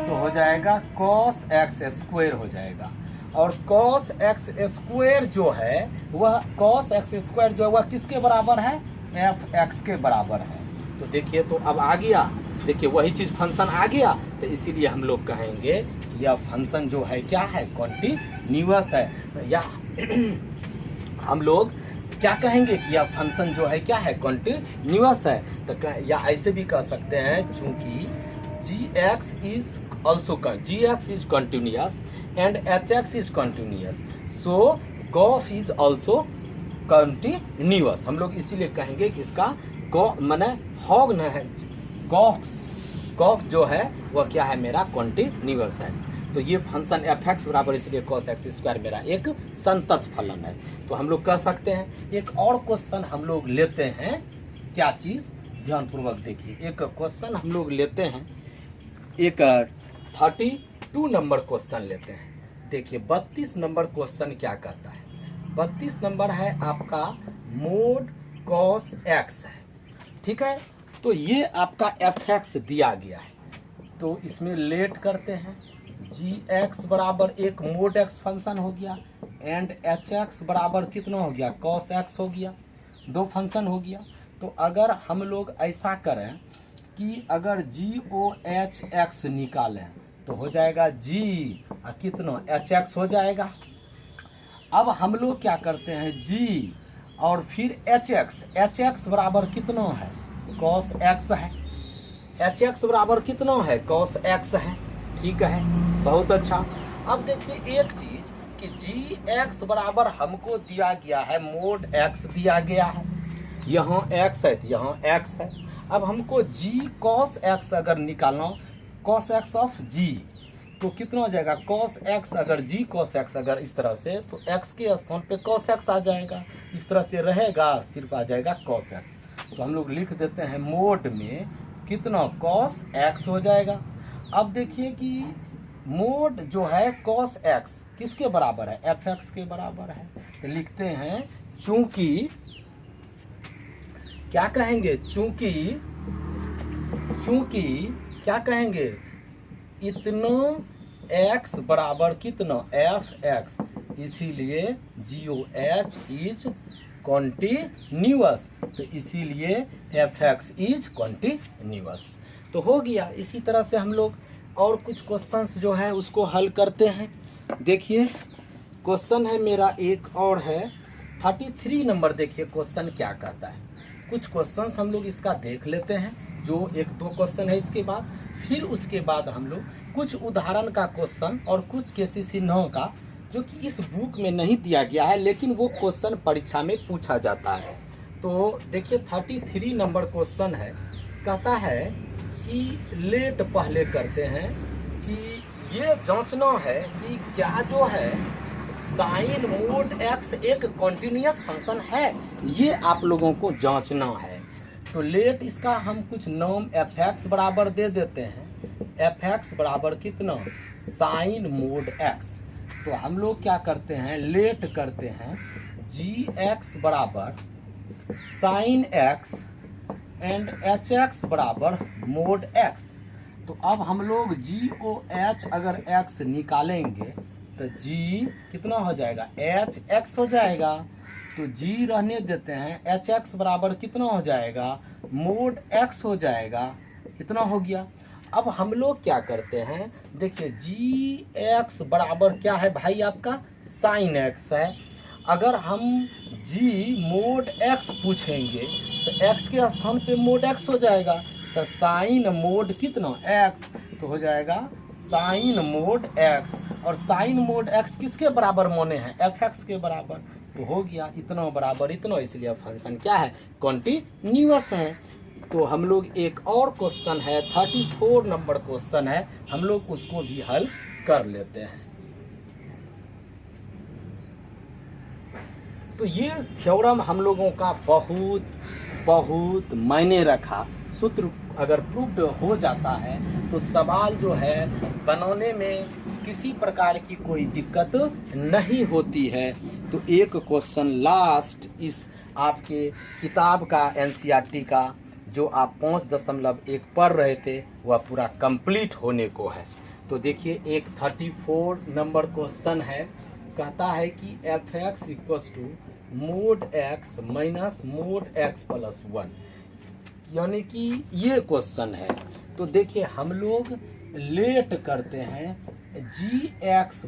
S1: तो हो जाएगा कॉस एक्स स्क्वायर हो जाएगा। और कॉस एक्स स्क्वायर जो है वह कॉस एक्स स्क्वायर जो है वह किसके बराबर है, एफ एक्स के बराबर है। तो देखिए तो अब आ गया, देखिए वही चीज़ फंक्शन आ गया। तो इसीलिए हम लोग कहेंगे यह फंक्शन जो है क्या है, कॉन्टिन्यूअस है, या हम लोग क्या कहेंगे कि यह फंक्शन जो है क्या है, कॉन्टिन्यूअस है। तो या ऐसे भी कह सकते हैं चूंकि G X is continuous and H X is continuous, so G o F is also continuous. हम लोग इसीलिए कहेंगे कि इसका माने हॉग न है, गॉफ जो है वह क्या है मेरा कंटिन्यूअस है। तो ये फंक्शन एफ एक्स बराबर इसलिए कॉस एक्स स्क्वायर मेरा एक संतत फलन है। तो हम लोग कह सकते हैं एक और क्वेश्चन हम लोग लेते हैं, क्या चीज़ ध्यान पूर्वक देखिए, एक क्वेश्चन हम लोग लेते हैं, एक 32 नंबर क्वेश्चन लेते हैं। देखिए 32 नंबर क्वेश्चन क्या कहता है, 32 नंबर है आपका मोड कॉस एक्स है, ठीक है। तो ये आपका एफ एक्स दिया गया है, तो इसमें लेट करते हैं, जी एक्स बराबर एक मोड एक्स फंक्शन हो गया एंड एच एक्स बराबर कितना हो गया कॉस एक्स हो गया, दो फंक्शन हो गया। तो अगर हम लोग ऐसा करें कि अगर जी ओ एच एक्स निकालें तो हो जाएगा जी कितना एच एक्स हो जाएगा। अब हम लोग क्या करते हैं जी और फिर एच एक्स बराबर कितना है कॉस एक्स है, एच एक्स बराबर कितना है कॉस एक्स है, ठीक है, बहुत अच्छा। अब देखिए एक चीज कि जी एक्स बराबर हमको दिया गया है मोड एक्स दिया गया है, यहाँ एक्स है तो यहाँ एक्स है। अब हमको जी कॉस एक्स अगर निकालना, कॉस एक्स ऑफ जी, तो कितना हो जाएगा कॉस एक्स, अगर जी कॉस एक्स अगर इस तरह से, तो एक्स के स्थान पे कॉस एक्स आ जाएगा, इस तरह से रहेगा सिर्फ आ जाएगा कॉस एक्स। तो हम लोग लिख देते हैं मोड में कितना कॉस एक्स हो जाएगा। अब देखिए कि मोड जो है कॉस एक्स किसके बराबर है, एफ एक्स के बराबर है। तो लिखते हैं चूंकि क्या कहेंगे, चूंकि क्या कहेंगे, इतना एक्स बराबर कितना एफ एक्स, इसीलिए जी ओ एच इज कॉन्टिन्यूअस, तो इसीलिए एफ एक्स इज कॉन्टिन्यूअस। तो हो गया। इसी तरह से हम लोग और कुछ क्वेश्चंस जो है उसको हल करते हैं। देखिए क्वेश्चन है मेरा एक और है 33 नंबर, देखिए क्वेश्चन क्या कहता है। कुछ क्वेश्चंस हम लोग इसका देख लेते हैं, जो एक दो क्वेश्चन है इसके बाद, फिर उसके बाद हम लोग कुछ उदाहरण का क्वेश्चन और कुछ केसी चिन्हों का जो कि इस बुक में नहीं दिया गया है लेकिन वो क्वेश्चन परीक्षा में पूछा जाता है। तो देखिए 33 नंबर क्वेश्चन है, कहता है कि लेट पहले करते हैं कि ये जांचना है कि क्या जो है साइन मोड एक्स एक कॉन्टिन्यूस फंक्शन है, ये आप लोगों को जांचना है। तो लेट इसका हम कुछ नाम एफ एक्स बराबर दे देते हैं। एफ एक्स बराबर कितना, साइन मोड एक्स। तो हम लोग क्या करते हैं, लेट करते हैं जी एक्स बराबर sine x and H x बराबर मोड एक्स। तो अब हम लोग जी ओ एच अगर एक्स निकालेंगे तो जी कितना हो जाएगा, एच एक्स हो जाएगा। तो जी रहने देते हैं, एच एक्स बराबर कितना हो जाएगा, मोड एक्स हो जाएगा। कितना हो गया। अब हम लोग क्या करते हैं, देखिए जी एक्स बराबर क्या है भाई, आपका साइन एक्स है। अगर हम जी मोड एक्स पूछेंगे तो एक्स के स्थान पे मोड एक्स हो जाएगा। तो साइन मोड कितना, एक्स, तो हो जाएगा साइन मोड एक्स। और साइन मोड एक्स किसके बराबर माने हैं, एफ एक्स के बराबर। तो हो गया इतना बराबर इतना, इसलिए फंक्शन क्या है, कॉन्टिन्यूअस है। तो हम लोग एक और क्वेश्चन है 34 नंबर क्वेश्चन है, हम लोग उसको भी हल कर लेते हैं। तो ये थ्योरम हम लोगों का बहुत बहुत मायने रखा। सूत्र अगर प्रूव्ड हो जाता है तो सवाल जो है बनाने में किसी प्रकार की कोई दिक्कत नहीं होती है। तो एक क्वेश्चन लास्ट इस आपके किताब का एनसीईआरटी का जो आप 5.1 पढ़ रहे थे वह पूरा कंप्लीट होने को है। तो देखिए एक 34 नंबर क्वेश्चन है, कहता है कि f x equals to mod x minus mod x plus 1, यानी कि ये क्वेश्चन है। तो देखिए हम लोग लेट करते हैं जी एक्स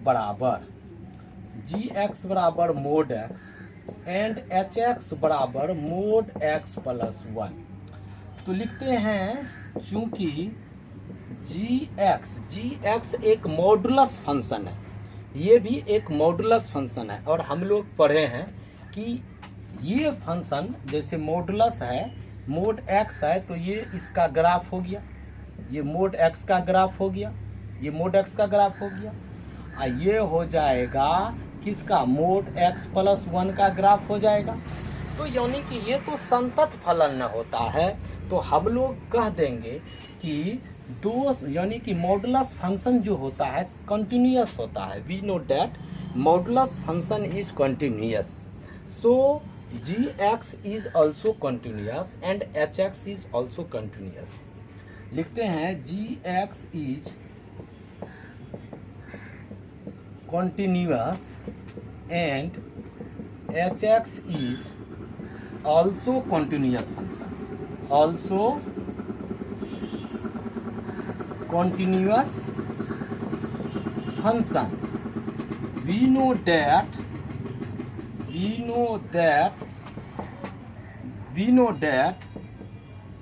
S1: बराबर mode x and H x बराबर मोड एक्स प्लस 1। तो लिखते हैं चूंकि जी एक्स एक मॉडुलस फंक्शन है, ये भी एक मॉडुलस फंक्शन है। और हम लोग पढ़े हैं कि ये फंक्शन जैसे मॉडुलस है, मोड एक्स है, तो ये इसका ग्राफ हो गया, ये मोड एक्स का ग्राफ हो गया, ये मोड एक्स का ग्राफ हो गया। ये हो जाएगा किसका, मोड एक्स प्लस 1 का ग्राफ हो जाएगा। तो यानी कि ये तो संतत फलन होता है। तो हम लोग कह देंगे कि दो, यानी कि मॉडुलस फंक्शन जो होता है कंटिन्यूअस होता है। We know that modulus function is continuous, so G X is also continuous and H X is also continuous. लिखते हैं G X is continuous and H X is also continuous function, also continuous function. We know that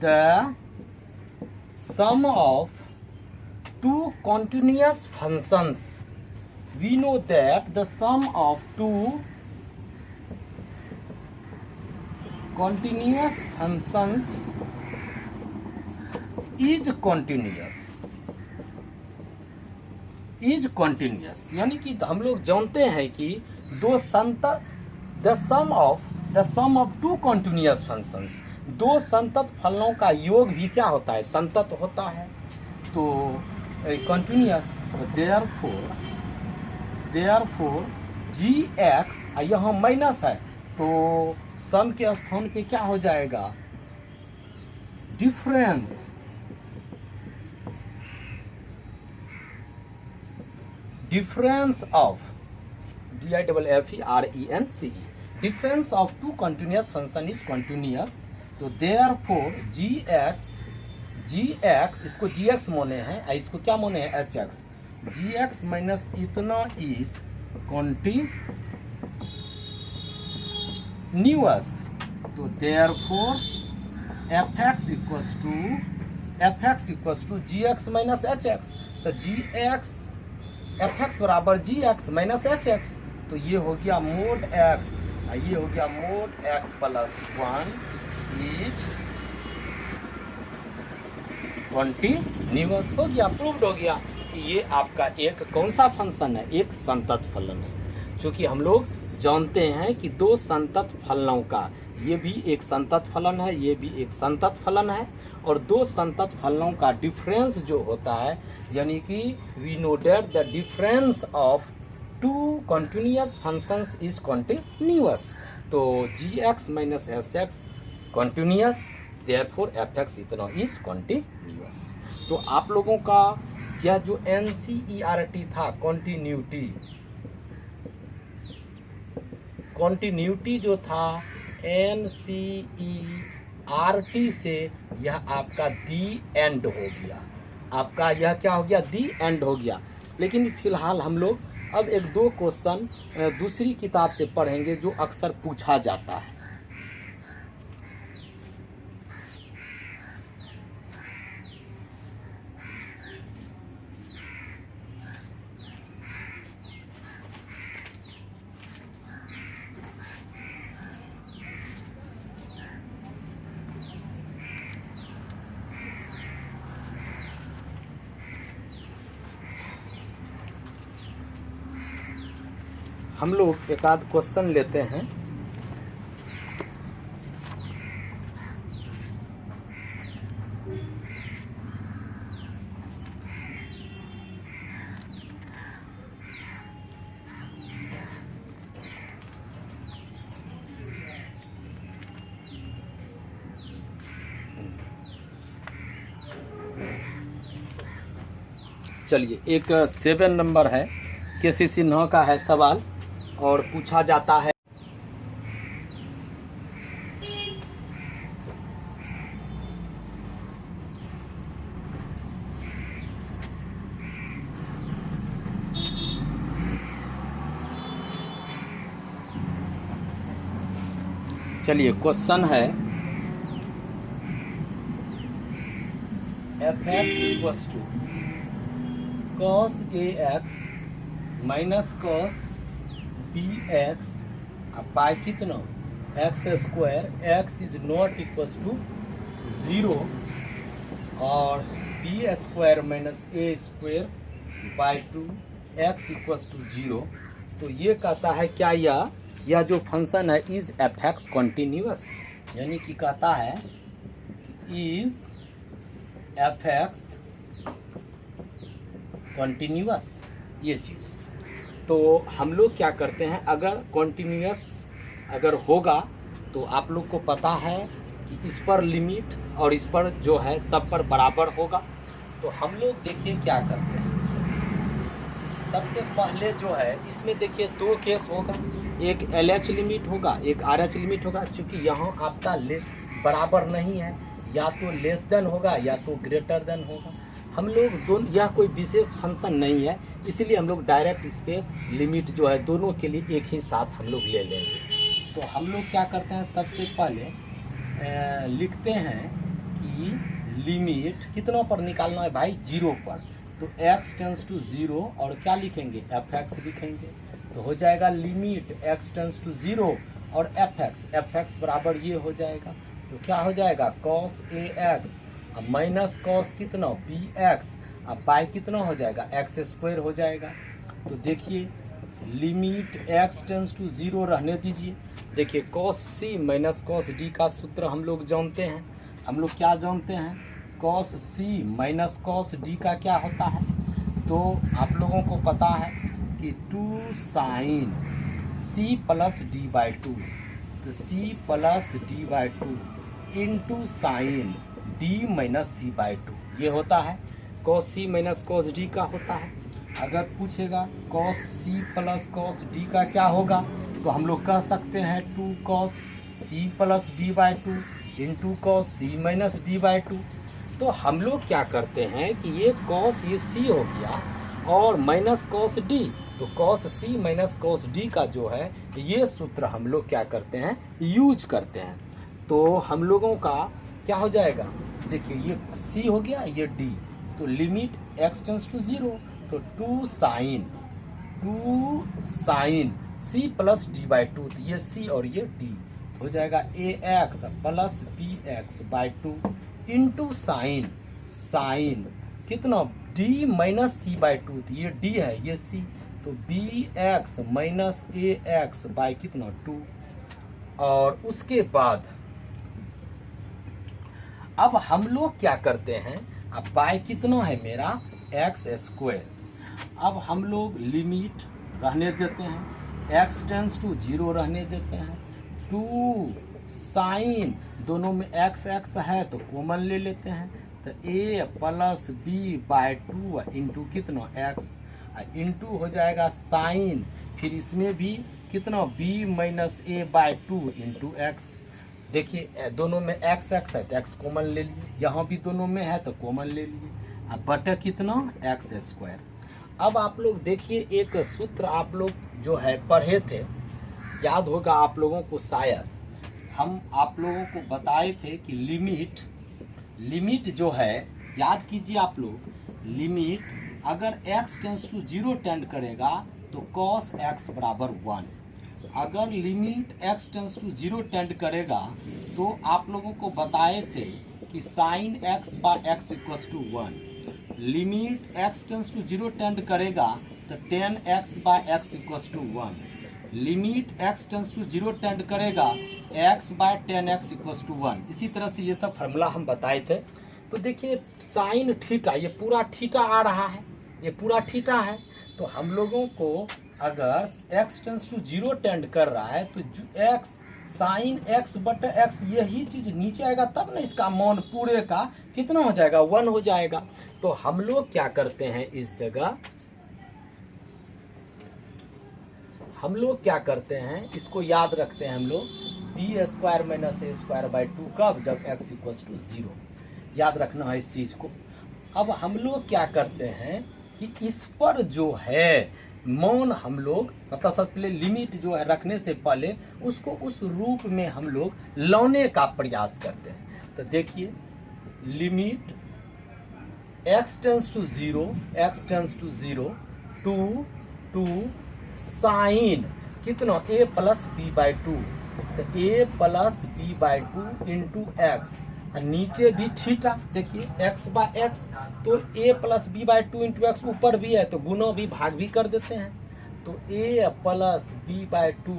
S1: the sum of two continuous functions, we know that the sum of two continuous functions is continuous, यानी कि हम लोग जानते हैं कि the sum of two continuous functions, दो संतत फलनों का योग भी क्या होता है, संतत होता है। तो कंटिन्यूअस, देयरफॉर जी एक्स, यहाँ माइनस है तो सम के स्थान पे क्या हो जाएगा, difference of DIFFERENCE, difference of two continuous function is continuous. तो देयरफॉर जी एक्स इसको जी एक्स माने हैं, इसको क्या माने हैं, h x. G x minus इतना इज कंटिन्यूअस। तो therefore f x equals to g x minus h x. तो जी एक्स एफ एक्स बराबर g x minus h x. तो ये हो गया मोड एक्स, ये हो गया mode x plus 1 is continuous. हो गया, प्रूव्ड हो गया कि ये आपका एक कौन सा फंक्शन है, एक संतत फलन है। क्योंकि हम लोग जानते हैं कि दो संतत फलनों का, ये भी एक संतत फलन है, ये भी एक संतत फलन है, और दो संतत फलनों का डिफरेंस जो होता है, यानी कि we know that the difference of two continuous functions is continuous. तो gx minus s x continuous, therefore fx इतना इज कंटिन्यूअस। तो आप लोगों का यह जो NCERT था, कॉन्टिन्यूटी जो था NCERT से यह आपका दी एंड हो गया, आपका यह क्या हो गया, दी एंड हो गया। लेकिन फिलहाल हम लोग अब एक दो क्वेश्चन दूसरी किताब से पढ़ेंगे जो अक्सर पूछा जाता है। हम लोग एक आध क्वेश्चन लेते हैं। चलिए, एक 7 नंबर है, KCC 9 का है सवाल, और पूछा जाता है चलिए क्वेश्चन है fx equals to cos ax minus cos bx pi कितना x square, x is not equals to 0, और b square minus a square by 2 x equals to 0। तो ये कहता है क्या, यह जो फंक्शन है इज fx कंटिन्यूअस, यानी कि कहता है इज fx कंटिन्यूअस, ये चीज़। तो हम लोग क्या करते हैं, अगर कॉन्टिन्यूअस अगर होगा तो आप लोग को पता है कि इस पर लिमिट और इस पर जो है सब पर बराबर होगा। तो हम लोग देखिए क्या करते हैं, सबसे पहले जो है इसमें देखिए दो केस होगा, एक LH लिमिट होगा, एक RH लिमिट होगा। क्योंकि यहाँ आपका बराबर नहीं है, या तो लेस देन होगा या तो ग्रेटर देन होगा। हम लोग दोनों, यह कोई विशेष फंक्शन नहीं है, इसीलिए हम लोग डायरेक्ट इस पर लिमिट जो है दोनों के लिए एक ही साथ हम लोग ले लेंगे। तो हम लोग क्या करते हैं, सबसे पहले लिखते हैं कि लिमिट कितनों पर निकालना है भाई, 0 पर। तो x टेंस टू 0 और क्या लिखेंगे, fx लिखेंगे। तो हो जाएगा लिमिट x टेंस टू 0 और fx बराबर ये हो जाएगा। तो क्या हो जाएगा, cos ax माइनस कॉस कितना bx, अब पाई कितना हो जाएगा, एक्स स्क्वायर हो जाएगा। तो देखिए लिमिट x टेंस टू 0 रहने दीजिए। देखिए cos c minus cos d का सूत्र हम लोग जानते हैं, हम लोग क्या जानते हैं, cos c minus cos d का क्या होता है। तो आप लोगों को पता है कि 2 sin c plus d by 2, तो c plus d by 2 into sine d minus c by 2 ये होता है, cos c minus cos d का होता है। अगर पूछेगा cos c plus cos d का क्या होगा, तो हम लोग कह सकते हैं 2 cos c plus d by 2 into cos c minus d by 2। तो हम लोग क्या करते हैं कि ये cos ये c हो गया और माइनस cos d, तो cos c minus cos d का जो है ये सूत्र हम लोग क्या करते हैं, यूज करते हैं। तो हम लोगों का क्या हो जाएगा, देखिए ये c हो गया, ये d, तो लिमिट x टेंस टू 0, तो 2 sine c plus d by 2, तो ये c और ये d हो जाएगा ax plus bx by 2 into sine कितना d माइनस c बाई 2, तो ये d है ये c, तो b x minus a x by कितना 2। और उसके बाद अब हम लोग क्या करते हैं, अब बाई कितना है मेरा एक्स स्क्वायर। अब हम लोग लिमिट रहने देते हैं, एक्स टेंस टू 0 रहने देते हैं, 2 साइन दोनों में एक्स एक्स है तो कॉमन ले लेते हैं, तो a plus b by 2 into कितना एक्स इंटू हो जाएगा साइन, फिर इसमें भी कितना b minus a by 2 into x. देखिए दोनों में एक्स एक्स है तो एक्स कॉमन ले लिए, यहाँ भी दोनों में है तो कॉमन ले लिए, अब बटे कितना एक्स स्क्वायर। अब आप लोग देखिए एक सूत्र आप लोग जो है पढ़े थे, याद होगा आप लोगों को, शायद हम आप लोगों को बताए थे कि लिमिट जो है, याद कीजिए आप लोग, लिमिट अगर x टेंस टू 0 टेंड करेगा तो cos x बराबर 1, अगर limit x tends to 0 tend करेगा तो आप लोगों को बताए थे कि sine x by x equals to 1, limit x tends to 0 tend करेगा तो tan x by x equals to 1, limit x tends to 0 tend करेगा x by tan x equals to 1। इसी तरह से ये सब फार्मूला हम बताए थे। तो देखिए साइन थीटा, ये पूरा थीटा आ रहा है, ये पूरा थीटा है, तो हम लोगों को अगर x टेंस टू 0 टेंड कर रहा है तो x साइन x बटे x यही चीज नीचे आएगा, तब ना इसका मान पूरे का कितना हो जाएगा 1 हो जाएगा। तो हम लोग क्या करते हैं, इस जगह हम लोग क्या करते हैं, इसको याद रखते हैं हम लोग, b square minus a square by 2 कब, जब x इक्वल्स टू 0, याद रखना है इस चीज़ को। अब हम लोग क्या करते हैं कि इस पर जो है मान हम लोग, मतलब सबसे पहले लिमिट जो है रखने से पहले उसको उस रूप में हम लोग लाने का प्रयास करते हैं। तो देखिए limit x tends to 0 two sine कितना a प्लस बी बाई 2, तो a plus b by 2 into x, नीचे भी थीटा, देखिए x बाय एक्स, तो a plus b by 2 into x ऊपर भी है तो गुना भी भाग भी कर देते हैं, तो a plus b by 2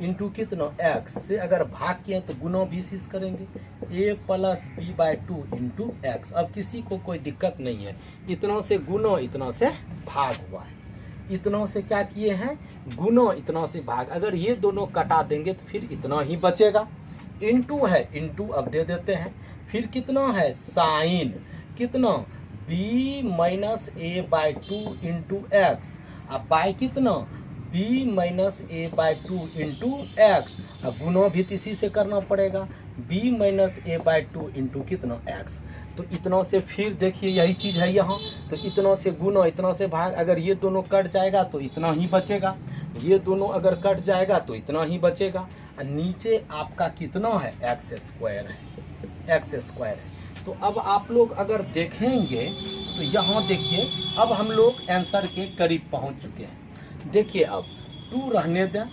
S1: into कितना x से अगर भाग किए तो गुना भी शीश करेंगे, a plus b by 2 into x. अब किसी को कोई दिक्कत नहीं है, इतना से गुना इतना से भाग हुआ है, इतना से क्या किए हैं गुना इतना से भाग, अगर ये दोनों कटा देंगे तो फिर इतना ही बचेगा, इंटू है इंटू अब दे देते हैं, फिर कितना है साइन कितना b minus a by 2 into x, अब बाई कितना b minus a by 2 into x, अब गुना भी इसी से करना पड़ेगा, b minus a by 2 into कितना x, तो इतना से फिर देखिए यही चीज़ है यहाँ, तो इतना से गुना इतना से भाग, अगर ये दोनों कट जाएगा तो इतना ही बचेगा, ये दोनों अगर कट जाएगा तो इतना ही बचेगा, और नीचे आपका कितना है एक्स स्क्वायर है। तो अब आप लोग अगर देखेंगे तो यहाँ देखिए अब हम लोग आंसर के करीब पहुँच चुके हैं। देखिए अब 2 रहने दें,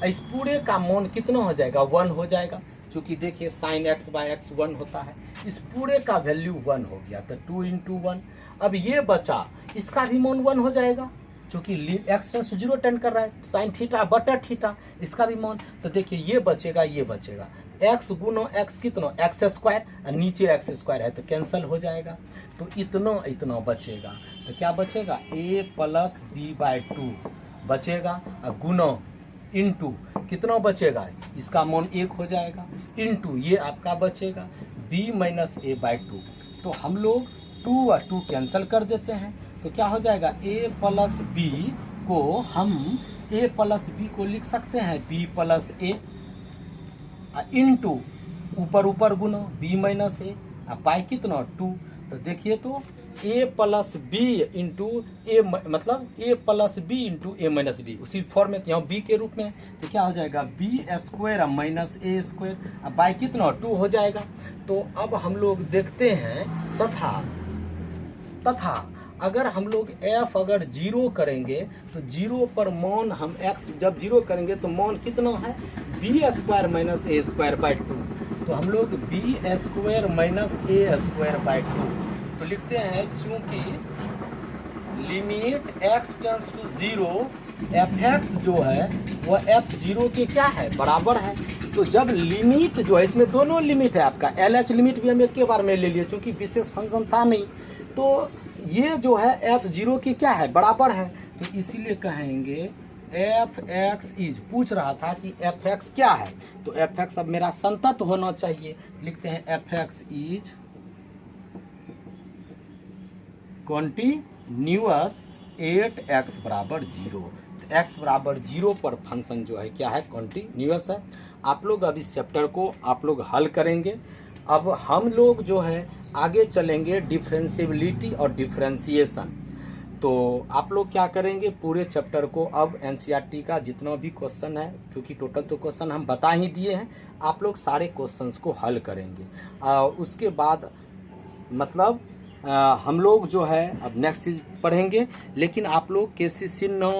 S1: इस पूरे का मान कितना हो जाएगा 1 हो जाएगा, चूँकि देखिए साइन x बाय एक्स 1 होता है, इस पूरे का वैल्यू 1 हो गया, तो 2 इंटू 1। अब ये बचा, इसका भी मान 1 हो जाएगा, चूँकि x टेंस टू 0 टेंड कर रहा है, साइन थीटा बटा थीटा, इसका भी मान, तो देखिए ये बचेगा x गुना x कितना एक्स स्क्वायर, और नीचे एक्स स्क्वायर है तो कैंसिल हो जाएगा, तो इतना बचेगा, तो क्या बचेगा a प्लस बी बाई 2 बचेगा, और गुना इंटू कितना बचेगा, इसका मान 1 हो जाएगा, इंटू ये आपका बचेगा b माइनस ए बाई 2, तो हम लोग 2 और 2 कैंसिल कर देते हैं, तो क्या हो जाएगा a प्लस बी को हम a प्लस बी को लिख सकते हैं b प्लस ए इंटू ऊपर गुना b माइनस ए, बाई कितना 2, तो देखिए तो a plus b into a, मतलब a plus b into a minus b, उसी फॉर्म में यहाँ b के रूप में, तो क्या हो जाएगा b square minus a square, by कितना 2 हो जाएगा। तो अब हम लोग देखते हैं तथा अगर हम लोग f अगर 0 करेंगे तो 0 पर मान हम x जब 0 करेंगे तो मान कितना है b square minus a square by 2, तो हम लोग b square minus a square by 2 तो लिखते हैं, चूँकि limit x tends to 0 fx जो है वह f0 के क्या है, बराबर है। तो जब लिमिट जो है, इसमें दोनों लिमिट है आपका, LH लिमिट भी हम एक के बार में ले लिए क्योंकि विशेष फंक्शन था नहीं, तो ये जो है f0 की क्या है, बराबर है। तो इसीलिए कहेंगे fx इज, पूछ रहा था कि fx क्या है, तो fx अब मेरा संतत होना चाहिए, लिखते हैं fx इज कॉन्टिन्यूअस 8x बराबर 0। x बराबर 0 पर फंक्शन जो है क्या है, कॉन्टिन्यूअस है। आप लोग अब इस चैप्टर को आप लोग हल करेंगे। अब हम लोग जो है आगे चलेंगे डिफरेंशिएबिलिटी और डिफरेंशिएशन। तो आप लोग क्या करेंगे, पूरे चैप्टर को अब एनसीईआरटी का जितना भी क्वेश्चन है, क्योंकि टोटल तो क्वेश्चन हम बता ही दिए हैं, आप लोग सारे क्वेश्चंस को हल करेंगे। उसके बाद मतलब हम लोग जो है अब नेक्स्ट चीज़ पढ़ेंगे। लेकिन आप लोग केसी सिन्हा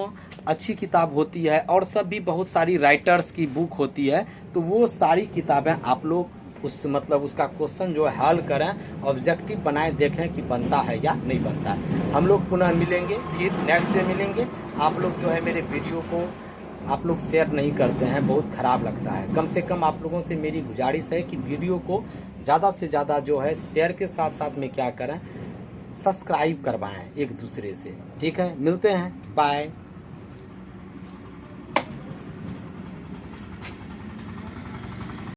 S1: अच्छी किताब होती है और सब भी बहुत सारी राइटर्स की बुक होती है, तो वो सारी किताबें आप लोग उस मतलब उसका क्वेश्चन जो है हल करें, ऑब्जेक्टिव बनाएं, देखें कि बनता है या नहीं बनता है। हम लोग पुनः मिलेंगे, फिर नेक्स्ट डे मिलेंगे। आप लोग जो है मेरे वीडियो को आप लोग शेयर नहीं करते हैं, बहुत ख़राब लगता है। कम से कम आप लोगों से मेरी गुजारिश है कि वीडियो को ज़्यादा से ज़्यादा जो है शेयर के साथ साथ में क्या करें, सब्सक्राइब करवाएं एक दूसरे से। ठीक है, मिलते हैं, बाय।